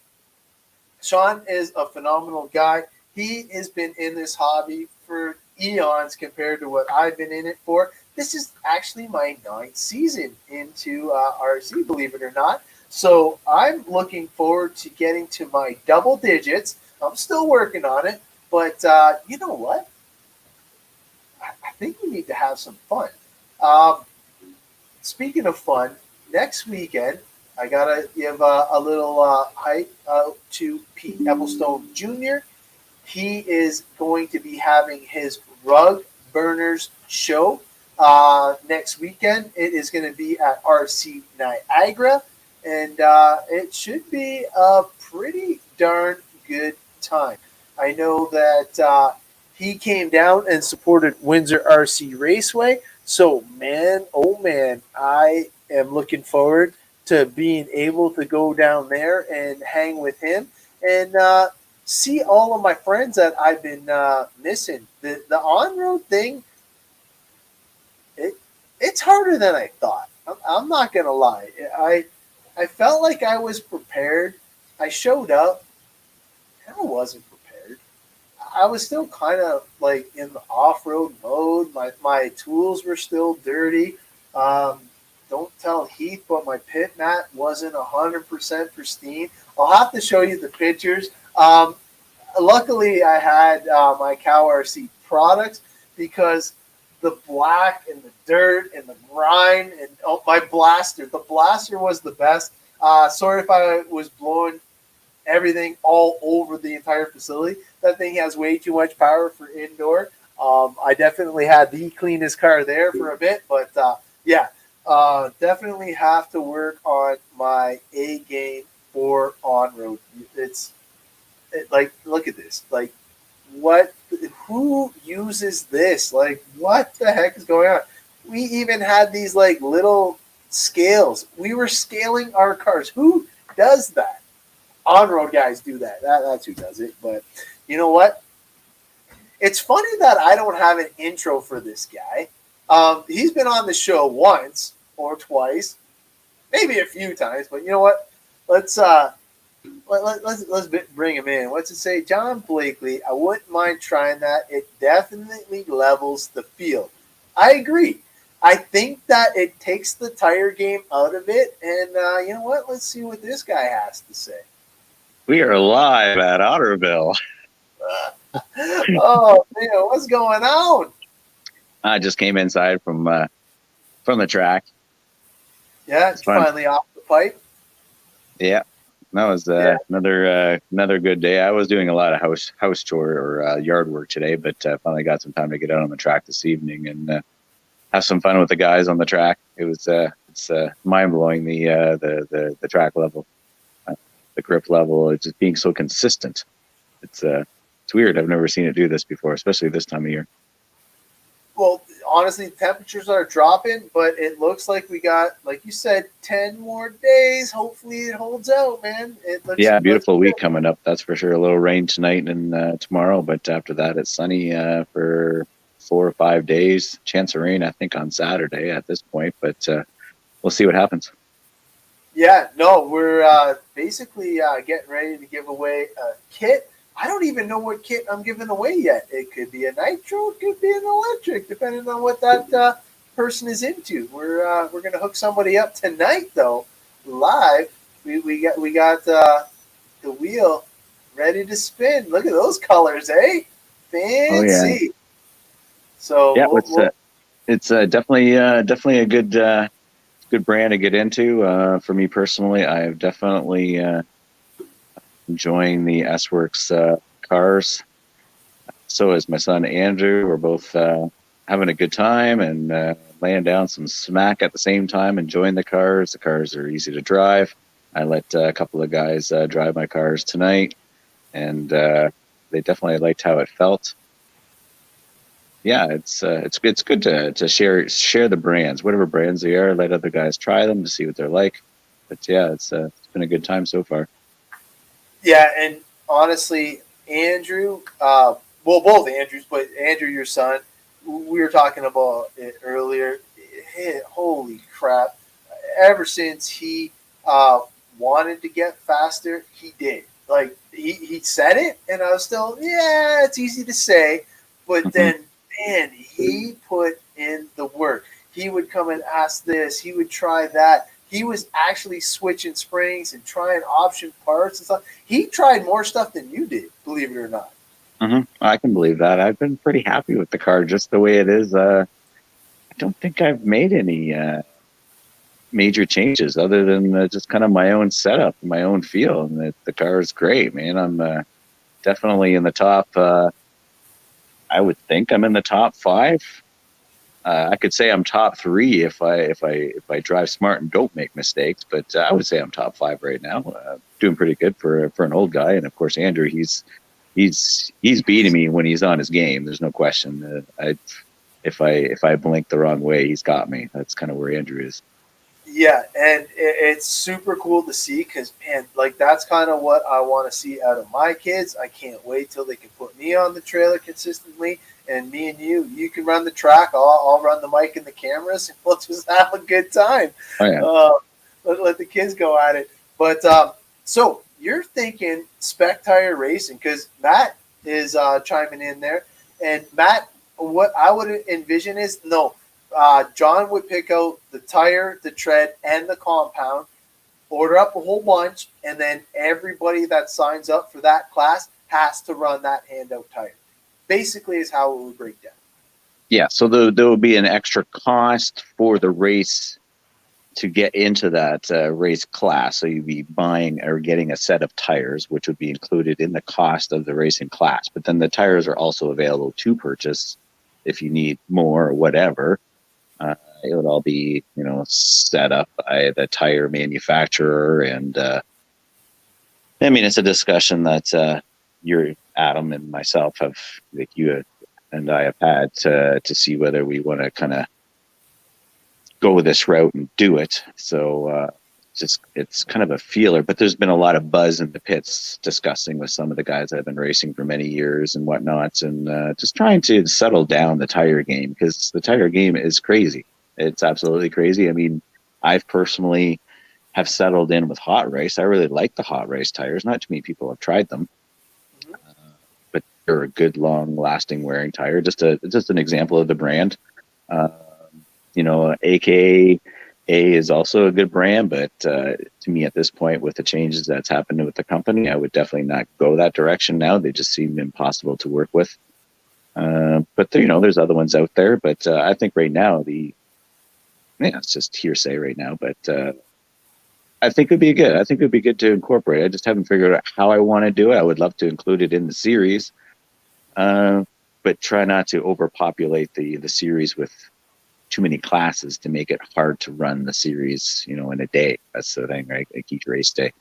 Sean is a phenomenal guy. He has been in this hobby for eons compared to what I've been in it for. This is actually my 9th season into RC, believe it or not. So I'm looking forward to getting to my double digits. I'm still working on it, but you know what? I think we need to have some fun. Um, Speaking of fun, next weekend I gotta give a little hype to Pete Evelstone Jr. He is going to be having his Rug Burners show next weekend. It is going to be at RC Niagara, and it should be a pretty darn good time. I know that he came down and supported Windsor RC Raceway. So, man, oh man, I am looking forward to being able to go down there and hang with him and see all of my friends that I've been missing. The on road thing, it's harder than I thought. I'm not gonna lie. I felt like I was prepared. I showed up, and I wasn't prepared. I was still kind of like in the off road mode. My tools were still dirty. Um, don't tell Heath, but my pit mat wasn't 100% pristine. I'll have to show you the pictures. Luckily, I had my Cow RC products because the black and the dirt and the grime and my blaster. The blaster was the best. Sorry if I was blowing everything all over the entire facility. That thing has way too much power for indoor. I definitely had the cleanest car there for a bit, but yeah, definitely have to work on my A game for on road. Like, look at this. Like, what? Who uses this? Like, what the heck is going on? We even had these like little scales. We were scaling our cars. Who does that? On-road guys do that. That's who does it. But you know what? It's funny that I don't have an intro for this guy. He's been on the show once or twice, maybe a few times. But you know what? Let's bring him in. What's it say? John Blakely. I wouldn't mind trying that. It definitely levels the field. I agree. I think that it takes the tire game out of it. And you know what? Let's see what this guy has to say. We are live at Otterville. Oh, man, what's going on? I just came inside from the track. Yeah, it's finally off the pipe. Yeah, that was another good day. I was doing a lot of house chore or yard work today, but finally got some time to get out on the track this evening and have some fun with the guys on the track. It's mind blowing the track level, the grip level. It's just being so consistent. It's weird. I've never seen it do this before, especially this time of year. Well, honestly, temperatures are dropping, but it looks like we got, like you said, 10 more days. Hopefully it holds out, man. Beautiful week coming up. That's for sure. A little rain tonight and tomorrow, but after that, it's sunny for 4 or 5 days. Chance of rain, I think, on Saturday at this point, but we'll see what happens. Yeah, no, we're basically getting ready to give away a kit. I don't even know what kit I'm giving away yet. It could be a nitro, it could be an electric, depending on what that person is into. We're gonna hook somebody up tonight, though, live. We got the wheel ready to spin. Look at those colors, eh? Fancy. Oh, yeah. So yeah, it's definitely a good brand to get into. For me personally, I've definitely enjoying the S-Works cars. So is my son Andrew. We're both having a good time and laying down some smack at the same time, enjoying the cars. The cars are easy to drive. I let a couple of guys drive my cars tonight, and they definitely liked how it felt. Yeah, it's good to share the brands, whatever brands they are. Let other guys try them to see what they're like. But yeah, it's been a good time so far. Yeah, and honestly, Andrew, well, both Andrews, but Andrew, your son, we were talking about it earlier. Holy crap. Ever since he wanted to get faster, he did. Like, he said it, and I was still, yeah, it's easy to say. But then, man, he put in the work. He would come and ask this. He would try that. he was actually switching springs and trying option parts and stuff. He tried more stuff than you did, believe it or not. I can believe that. I've been pretty happy with the car just the way it is. I don't think I've made any major changes other than just kind of my own setup, my own feel, and the car is great, man. I'm definitely in the top. I would think I'm in the top 5. I could say I'm top 3 if I drive smart and don't make mistakes, but I would say I'm top 5 right now. Doing pretty good for an old guy, and of course Andrew, he's beating me when he's on his game. There's no question. If I blink the wrong way, he's got me. That's kind of where Andrew is. Yeah, and it's super cool to see because, man, like that's kind of what I want to see out of my kids. I can't wait till they can put me on the trailer consistently, and me and you can run the track. I'll run the mic and the cameras, and we'll just have a good time. Oh, yeah. Let the kids go at it. But so you're thinking spec tire racing because Matt is chiming in there, and Matt, what I would envision is John would pick out the tire, the tread, and the compound, order up a whole bunch, and then everybody that signs up for that class has to run that handout tire. Basically is how it would break down. Yeah, so there will be an extra cost for the race to get into that race class. So you'd be buying or getting a set of tires, which would be included in the cost of the racing class. But then the tires are also available to purchase if you need more or whatever. It would all be, set up by the tire manufacturer. And it's a discussion that Adam and myself have, like you and I have had to see whether we want to kind of go this route and do it. So it's kind of a feeler, but there's been a lot of buzz in the pits discussing with some of the guys that have been racing for many years and whatnot, and just trying to settle down the tire game because the tire game is crazy. It's absolutely crazy. I mean, I've personally have settled in with hot race. I really like the hot race tires. Not too many people have tried them, but they're a good, long-lasting wearing tire. Just an example of the brand. AKA is also a good brand, but to me at this point, with the changes that's happened with the company, I would definitely not go that direction now. They just seem impossible to work with. But there's other ones out there. But I think right now it's just hearsay right now. But I think it'd be good. I think it'd be good to incorporate. I just haven't figured out how I want to do it. I would love to include it in the series, but try not to overpopulate the series with too many classes to make it hard to run the series, in a day. That's the thing, right? Like each race day.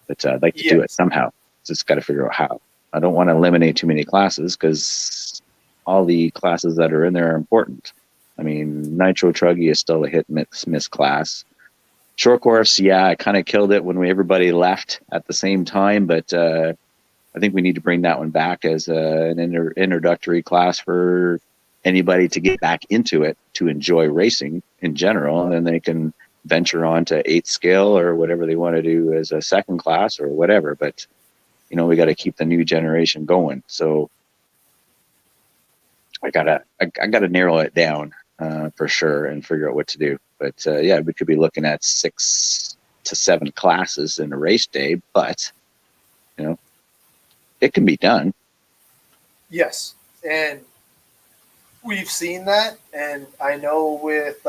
But I'd like to do it somehow. Just got to figure out how. I don't want to eliminate too many classes because all the classes that are in there are important. I mean, Nitro Truggy is still a hit miss class. Short course, I kind of killed it when everybody left at the same time, but I think we need to bring that one back as an introductory class for anybody to get back into it, to enjoy racing in general, and then they can venture on to 8th scale or whatever they want to do as a second class or whatever. But we got to keep the new generation going. So I gotta narrow it down for sure and figure out what to do. But we could be looking at 6 to 7 classes in a race day, but it can be done. Yes, and we've seen that, and I know with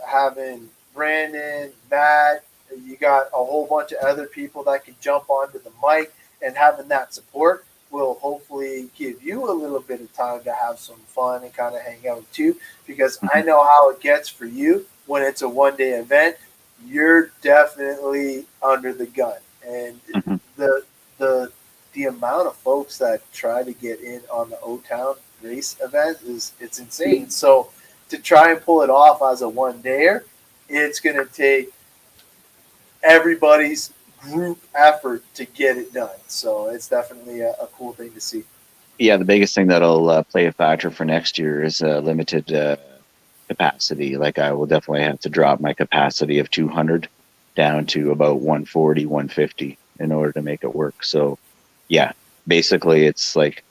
having Brandon, Matt, you got a whole bunch of other people that can jump onto the mic, and having that support will hopefully give you a little bit of time to have some fun and kind of hang out too, because I know how it gets for you when it's a one-day event. You're definitely under the gun, and the amount of folks that try to get in on the O-Town race event it's insane. So to try and pull it off as a one-dayer, it's going to take everybody's group effort to get it done. So it's definitely a cool thing to see. Yeah, the biggest thing that'll play a factor for next year is limited capacity. Like I will definitely have to drop my capacity of 200 down to about 140, 150 in order to make it work. So basically it's like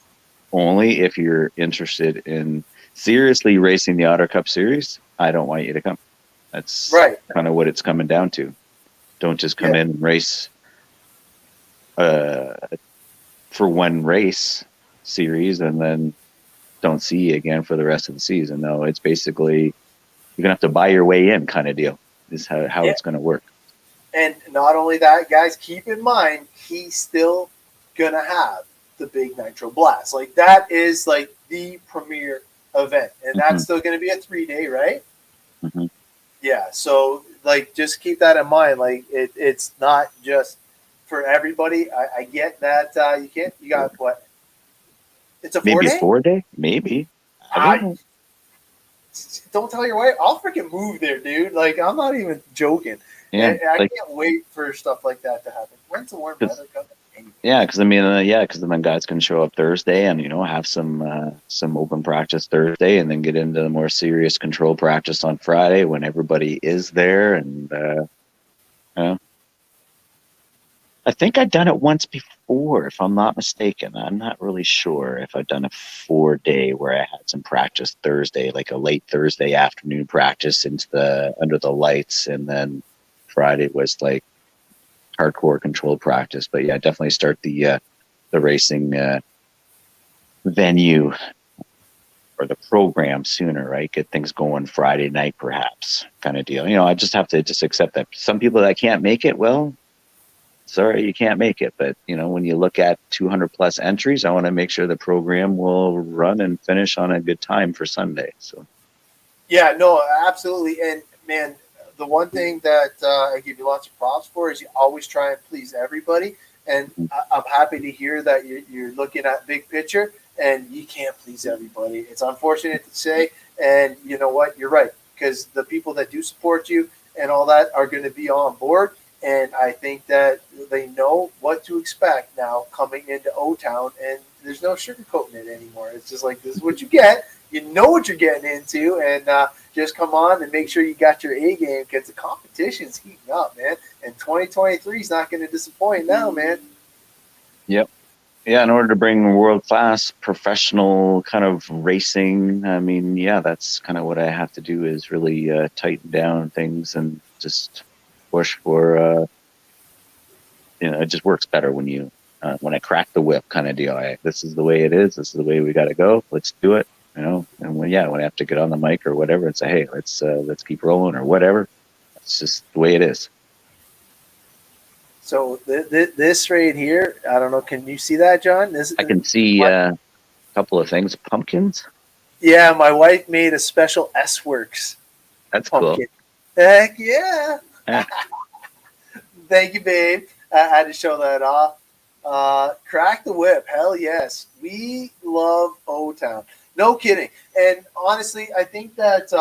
only if you're interested in seriously racing the Otter Cup Series, I don't want you to come. That's Right. kind of what it's coming down to. Don't just come in and race for one race series and then don't see you again for the rest of the season. No, it's basically you're gonna have to buy your way in, kind of deal. Is how it's gonna work. And not only that, guys, keep in mind he's still gonna have the big Nitro Blast. Like that is like the premier event, and that's still gonna be a 3-day, right? Mm-hmm. Yeah. So like, just keep that in mind. Like it's not just for everybody. I get that you can't. You got what? It's a 4-day. Maybe a 4-day. Maybe. I don't know. Don't tell your wife. I'll freaking move there, dude. Like I'm not even joking. Yeah, I can't wait for stuff like that to happen. When's the warm weather coming? Anyway. Yeah, because I mean, because then guys can show up Thursday and have some open practice Thursday, and then get into the more serious control practice on Friday when everybody is there. And I think I've done it once before, if I'm not mistaken. I'm not really sure if I've done a 4-day where I had some practice Thursday, like a late Thursday afternoon practice under the lights, and then Friday was like hardcore control practice. But yeah, definitely start the racing venue or the program sooner, right? Get things going Friday night, perhaps, kind of deal. I just have to accept that some people that can't make it, well, sorry, you can't make it. But when you look at 200 plus entries, I want to make sure the program will run and finish on a good time for Sunday. So yeah, no, absolutely. And man, the one thing that I give you lots of props for is you always try and please everybody. And I'm happy to hear that you're looking at big picture and you can't please everybody. It's unfortunate to say. And you know what? You're right. Because the people that do support you and all that are going to be on board. And I think that they know what to expect now coming into O-Town. And there's no sugarcoating it anymore. It's just like, this is what you get. You know what you're getting into. And just come on and make sure you got your A game, because the competition's heating up, man. And 2023 is not going to disappoint now, man. Yep. Yeah, in order to bring world-class professional kind of racing, I mean, yeah, that's kind of what I have to do, is really tighten down things and just push for, it just works better when I crack the whip kind of deal. This is the way it is. This is the way we got to go. Let's do it, and when I have to get on the mic or whatever and say, hey, let's keep rolling or whatever. It's just the way it is. So this right here, I don't know. Can you see that, John? I can see a couple of things. Pumpkins. Yeah, my wife made a special S-Works. That's pumpkin. Cool. Heck yeah. Thank you, babe. I had to show that off. Crack the whip. Hell yes. We love O-Town. No kidding. And honestly, I think that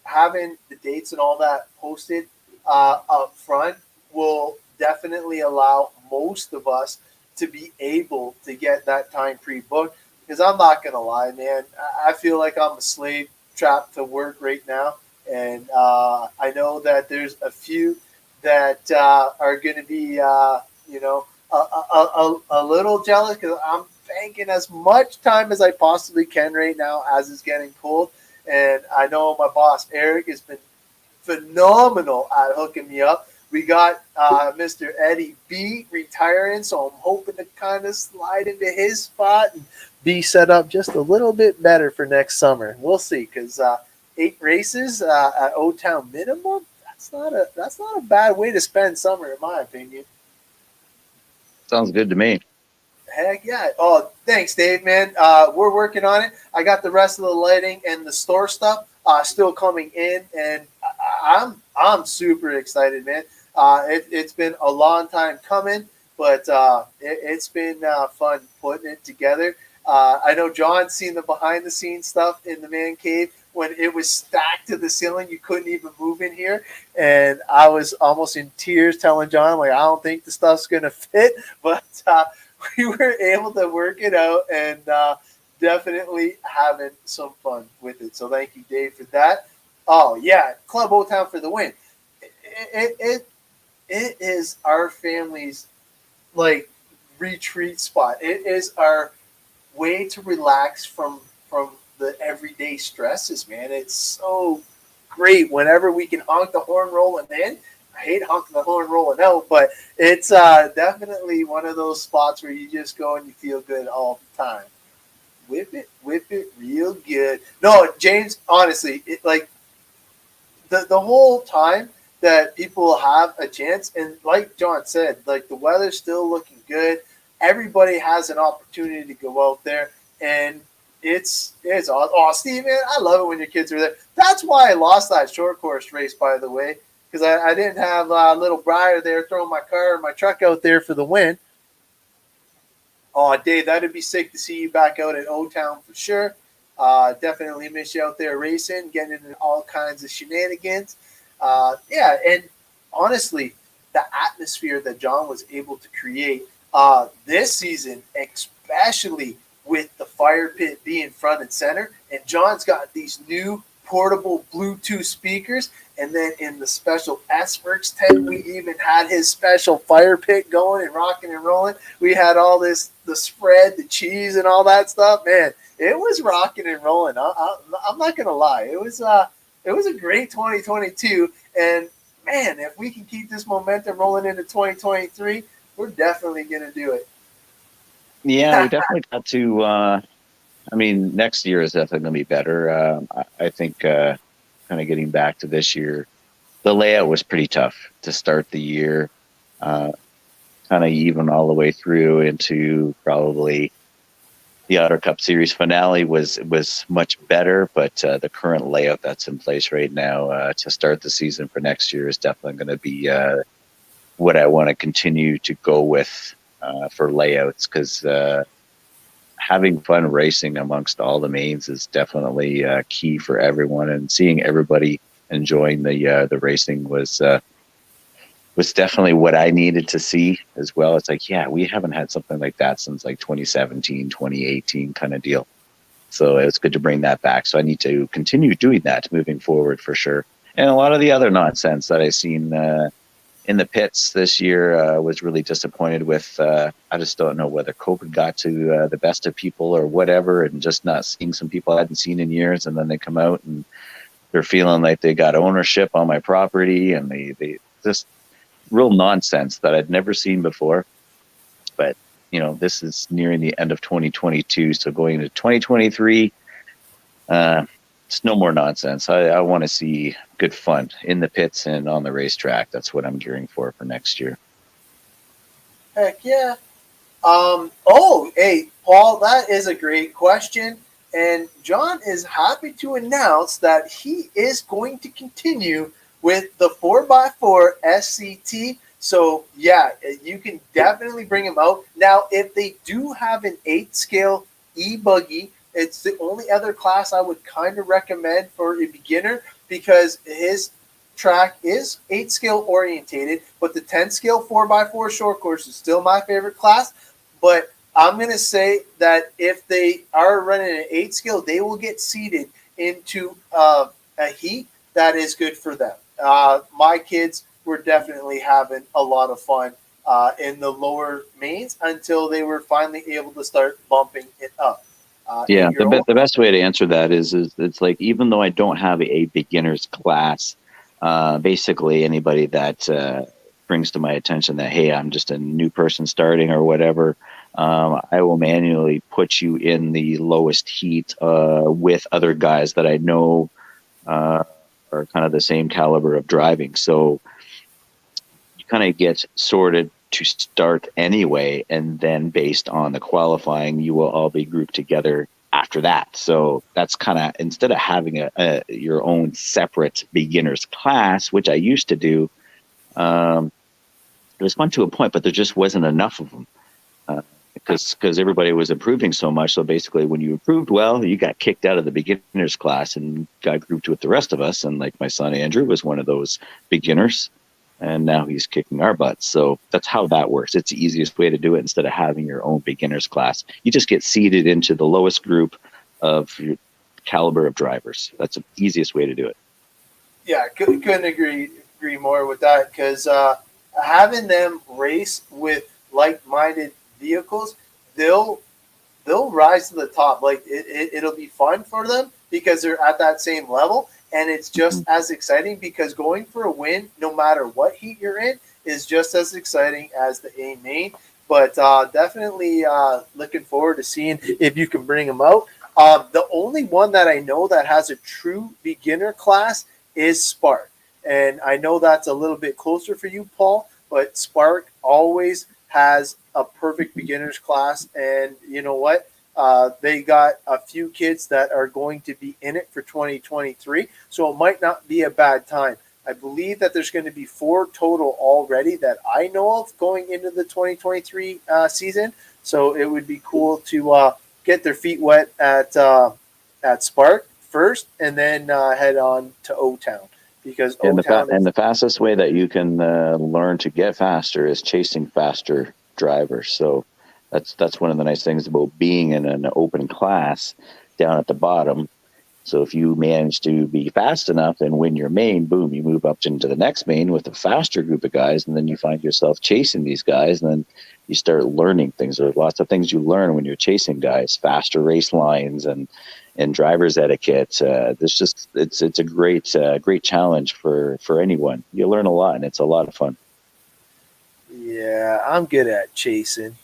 having the dates and all that posted up front will definitely allow most of us to be able to get that time pre-booked. Because I'm not going to lie, man. I feel like I'm a slave trapped to work right now. And I know that there's a few that are going to be, a little jealous, because I'm banking as much time as I possibly can right now as it's getting cold. And I know my boss, Eric, has been phenomenal at hooking me up. We got Mr. Eddie B retiring, so I'm hoping to kind of slide into his spot and be set up just a little bit better for next summer. We'll see, because 8 races at O-Town minimum, that's not a bad way to spend summer, in my opinion. Sounds good to me. Heck yeah. Oh, thanks, Dave, man. We're working on it. I got the rest of the lighting and the store stuff still coming in, and I'm super excited, man. It's been a long time coming, but it's been fun putting it together. I know John's seen the behind-the-scenes stuff in the man cave when it was stacked to the ceiling. You couldn't even move in here, and I was almost in tears telling John, like, I don't think the stuff's going to fit, but we were able to work it out and definitely having some fun with it. So thank you, Dave, for that. Oh, yeah, Club O-Town for the win. It is our family's, like, retreat spot. It is our way to relax from the everyday stresses, man. It's so great whenever we can honk the horn rolling in. I hate honking the horn rolling out, but it's definitely one of those spots where you just go and you feel good all the time. Whip it real good. No, James, honestly, like the whole time that people have a chance, and like John said, like the weather's still looking good. Everybody has an opportunity to go out there, and it's awesome. Oh, Steve, man, I love it when your kids are there. That's why I lost that short course race, by the way, because I didn't have little Briar there throwing my truck out there for the win. Oh, Dave, that'd be sick to see you back out at O-Town for sure. Definitely miss you out there racing, getting into all kinds of shenanigans. Yeah, and honestly, the atmosphere that John was able to create this season, especially with the fire pit being front and center, and John's got these new portable Bluetooth speakers, and then in the special S-Works tent, we even had his special fire pit going and rocking and rolling. We had all this, the spread, the cheese, and all that stuff. Man, it was rocking and rolling. I'm not gonna lie, it was a great 2022, and man, if we can keep this momentum rolling into 2023, we're definitely gonna do it. Yeah, we definitely got to. I mean, next year is definitely going to be better. I think kind of getting back to this year, the layout was pretty tough to start the year, kind of even all the way through into probably the Otter Cup Series finale was much better. But the current layout that's in place right now to start the season for next year is definitely going to be what I want to continue to go with for layouts, because having fun racing amongst all the mains is definitely key for everyone, and seeing everybody enjoying the racing was definitely what I needed to see as well. It's like, yeah, we haven't had something like that since like 2017, 2018 kind of deal. So it's good to bring that back. So I need to continue doing that moving forward for sure. And a lot of the other nonsense that I've seen in the pits this year was really disappointed with. I just don't know whether COVID got to the best of people or whatever, and just not seeing some people I hadn't seen in years, and then they come out and they're feeling like they got ownership on my property, and they just real nonsense that I'd never seen before. But this is nearing the end of 2022, so going into 2023, it's no more nonsense. I want to see good fun in the pits and on the racetrack. That's what I'm gearing for next year. Heck yeah. Hey, Paul, that is a great question. And John is happy to announce that he is going to continue with the 4x4 SCT. So, yeah, you can definitely bring him out. Now, if they do have an 8-scale e-buggy, it's the only other class I would kind of recommend for a beginner, because his track is 8-scale orientated, but the 10-scale 4x4 short course is still my favorite class. But I'm going to say that if they are running an 8-scale, they will get seeded into a heat that is good for them. My kids were definitely having a lot of fun in the lower mains until they were finally able to start bumping it up. Yeah, the best way to answer that is it's like, even though I don't have a beginner's class, basically anybody that brings to my attention that, hey, I'm just a new person starting or whatever, I will manually put you in the lowest heat with other guys that I know are kind of the same caliber of driving. So you kind of get sorted to start anyway, and then based on the qualifying, you will all be grouped together after that. So that's kind of, instead of having your own separate beginners class, which I used to do, it was fun to a point, but there just wasn't enough of them because everybody was improving so much. So basically, when you improved well, you got kicked out of the beginners class and got grouped with the rest of us. And like my son Andrew was one of those beginners, and now he's kicking our butts. So that's how that works. It's the easiest way to do it. Instead of having your own beginners class, you just get seeded into the lowest group of your caliber of drivers. That's the easiest way to do it. Yeah, couldn't agree more with that, because having them race with like-minded vehicles, they'll rise to the top. Like it'll be fun for them because they're at that same level. and it's just as exciting because going for a win, no matter what heat you're in, is just as exciting as the A main. But definitely looking forward to seeing if you can bring them out. The only one that I know that has a true beginner class is Spark. And I know that's a little bit closer for you, Paul, but Spark always has a perfect beginner's class. And you know what? They got a few kids that are going to be in it for 2023. So it might not be a bad time. I believe that there's going to be 4 total already that I know of going into the 2023 season. So it would be cool to get their feet wet at Spark first, and then head on to O-Town because O-Town and the fastest way that you can learn to get faster is chasing faster drivers. So that's one of the nice things about being in an open class down at the bottom. So if you manage to be fast enough and win your main, boom, you move up into the next main with a faster group of guys, and then you find yourself chasing these guys, and then you start learning things. There's lots of things you learn when you're chasing guys, faster race lines and driver's etiquette. It's a great challenge for anyone. You learn a lot, and it's a lot of fun. Yeah, I'm good at chasing.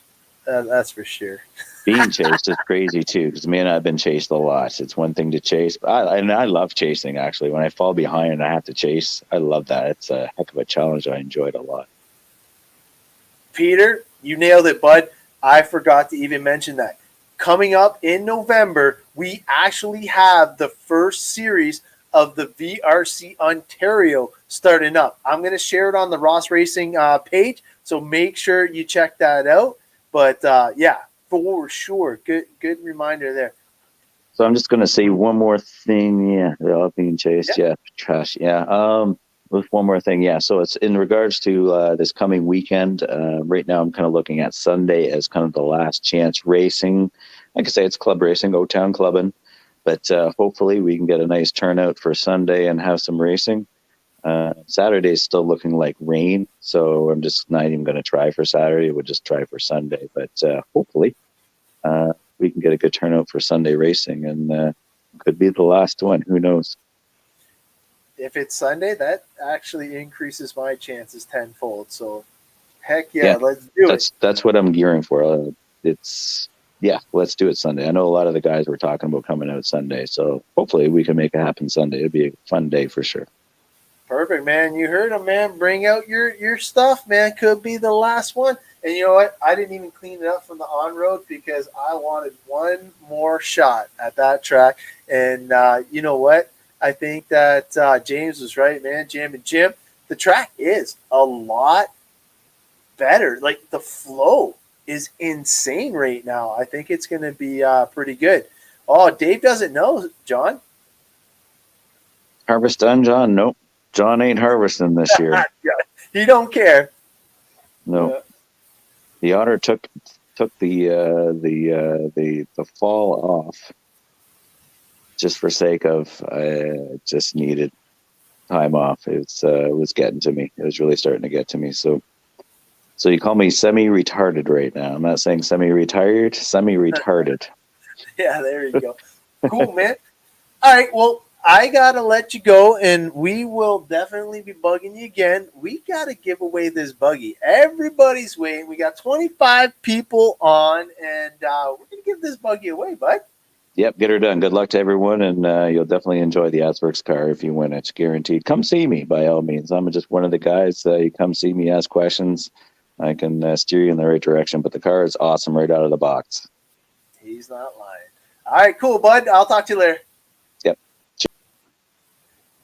That's for sure. Being chased is crazy too, because me and I've been chased a lot. It's one thing to chase, and I love chasing. Actually, when I fall behind and I have to chase, I love that. It's a heck of a challenge. I enjoy it a lot. Peter, you nailed it, bud. I forgot to even mention that. Coming up in November, we actually have the first series of the VRC Ontario starting up. I'm going to share it on the Ross Racing page, so make sure you check that out. But yeah, for sure, good reminder there. So I'm just going to say one more thing. Yeah, they're all being chased. Yeah, trash. Yeah. With one more thing. Yeah. So it's in regards to this coming weekend. Right now, I'm kind of looking at Sunday as kind of the last chance racing. Like I say, it's club racing, O-Town clubbing. But hopefully we can get a nice turnout for Sunday and have some racing. Saturday is still looking like rain, so I'm just not even going to try for Saturday. We'll just try for Sunday. But hopefully we can get a good turnout for Sunday racing, and could be the last one. Who knows? If it's Sunday, that actually increases my chances tenfold. So, heck yeah. Let's do it. That's what I'm gearing for. Let's do it Sunday. I know a lot of the guys were talking about coming out Sunday, so hopefully we can make it happen Sunday. It'd be a fun day for sure. Perfect, man. You heard him, man. Bring out your stuff, man. Could be the last one. And you know what? I didn't even clean it up from the on-road because I wanted one more shot at that track. And you know what? I think that James was right, man. Jim and Jim, the track is a lot better. Like, the flow is insane right now. I think it's going to be pretty good. Oh, Dave doesn't know, John. Harvest done, John? Nope. John ain't harvesting this year. He don't care. No. The otter took the fall off just for sake of just needed time off. It was getting to me. It was really starting to get to me. So you call me semi-retarded right now. I'm not saying semi-retired, semi-retarded. Yeah, there you go. Cool, man. All right, well, I got to let you go, and we will definitely be bugging you again. We got to give away this buggy. Everybody's waiting. We got 25 people on, and we're going to give this buggy away, bud. Yep, get her done. Good luck to everyone, and you'll definitely enjoy the ASWORKS car if you win. It's guaranteed. Come see me, by all means. I'm just one of the guys. You come see me, ask questions. I can steer you in the right direction, but the car is awesome right out of the box. He's not lying. All right, cool, bud. I'll talk to you later. Yep.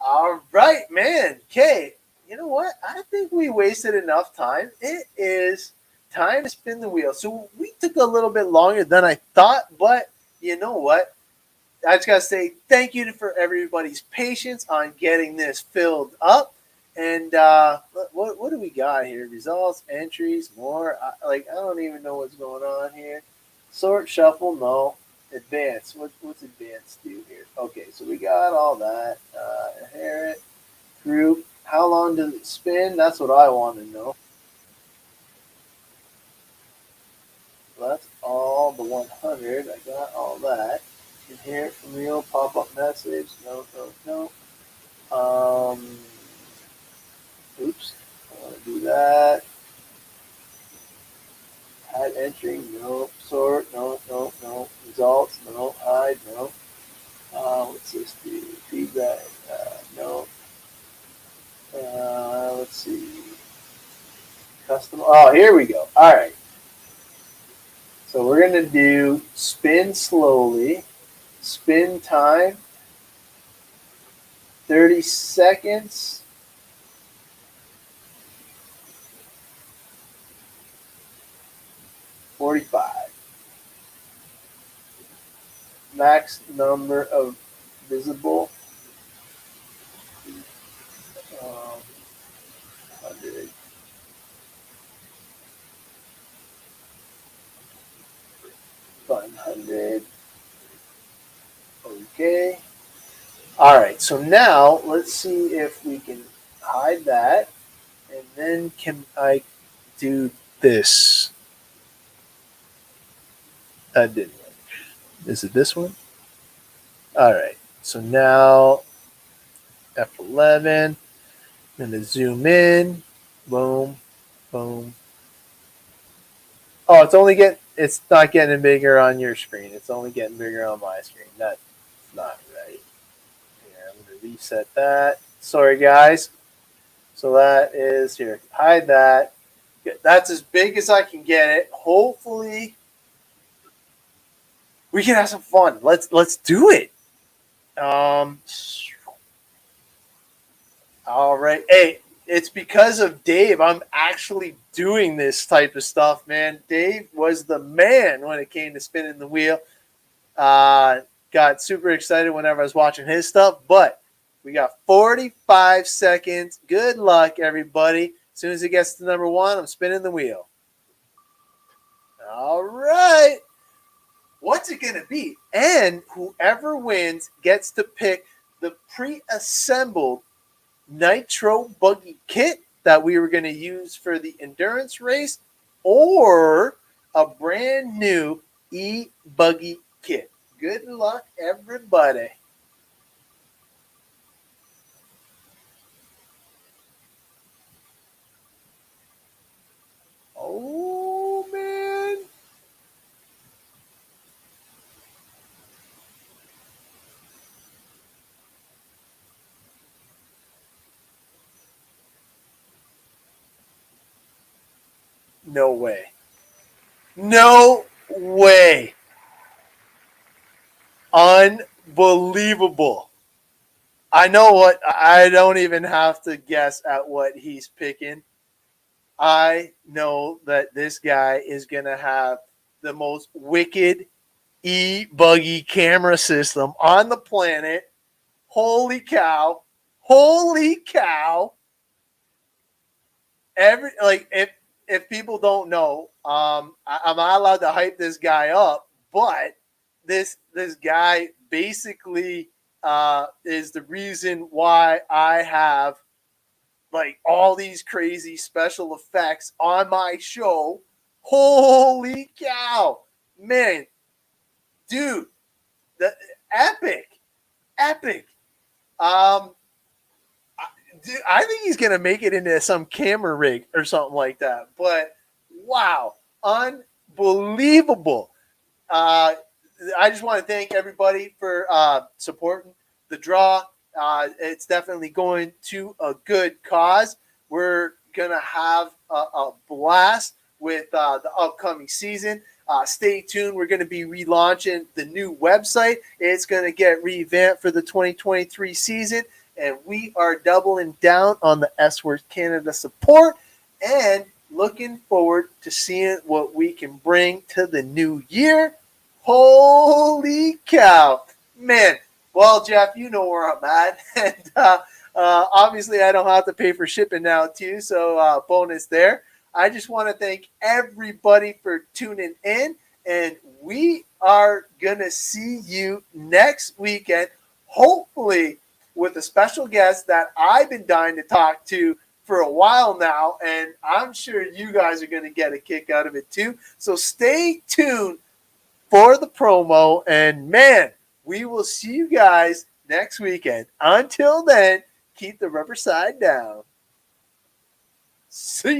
All right, man. Okay, you know what? I think we wasted enough time. It is time to spin the wheel. So we took a little bit longer than I thought, but you know what? I just got to say thank you for everybody's patience on getting this filled up. And what do we got here? Results, entries, more. I don't even know what's going on here. Sort, shuffle, no. Advance. What's advance do here? Okay, so we got all that. Inherit, group. How long does it spin? That's what I want to know. That's all the 100. I got all that. Inherit from real pop-up message. No. Oops, I want to do that. Add entering, no. Sort, no. Results, no. Hide, no. What's this do? Feedback, no. Let's see. Custom. Oh, here we go. All right. So we're going to do spin slowly, spin time, 30 seconds. $45. Max number of visible. 100. 100. Okay. All right. So now let's see if we can hide that, and then can I do this? That didn't work. Is it this one? All right. So now F11. I'm going to zoom in. Boom. Boom. Oh, it's not getting bigger on your screen. It's only getting bigger on my screen. That's not right. Here, I'm going to reset that. Sorry, guys. So that is here. Hide that. That's as big as I can get it. Hopefully, we can have some fun. Let's do it. All right. Hey, it's because of Dave. I'm actually doing this type of stuff, man. Dave was the man when it came to spinning the wheel. Got super excited whenever I was watching his stuff, but we got 45 seconds. Good luck, everybody. As soon as it gets to number 1, I'm spinning the wheel. All right. What's it going to be? And whoever wins gets to pick the pre-assembled Nitro Buggy kit that we were going to use for the endurance race, or a brand new e-Buggy kit. Good luck, everybody. Oh, man. No way. No way. Unbelievable. I know what. I don't even have to guess at what he's picking. I know that this guy is going to have the most wicked e-Buggy camera system on the planet. Holy cow. Holy cow. If people don't know, I'm not allowed to hype this guy up, but this guy basically is the reason why I have like all these crazy special effects on my show. Holy cow, man, dude, epic. Dude, I think he's gonna make it into some camera rig or something like that. But wow, unbelievable! I just want to thank everybody for supporting the draw. It's definitely going to a good cause. We're gonna have a blast with the upcoming season. Stay tuned. We're going to be relaunching the new website. It's going to get revamped for the 2023 season. And we are doubling down on the S-Works Canada support and looking forward to seeing what we can bring to the new year. Holy cow. Man, well, Jeff, you know where I'm at. And obviously, I don't have to pay for shipping now, too, so bonus there. I just want to thank everybody for tuning in, and we are going to see you next weekend, hopefully with a special guest that I've been dying to talk to for a while now, and I'm sure you guys are going to get a kick out of it too. So stay tuned for the promo, and man, we will see you guys next weekend. Until then, keep the rubber side down. See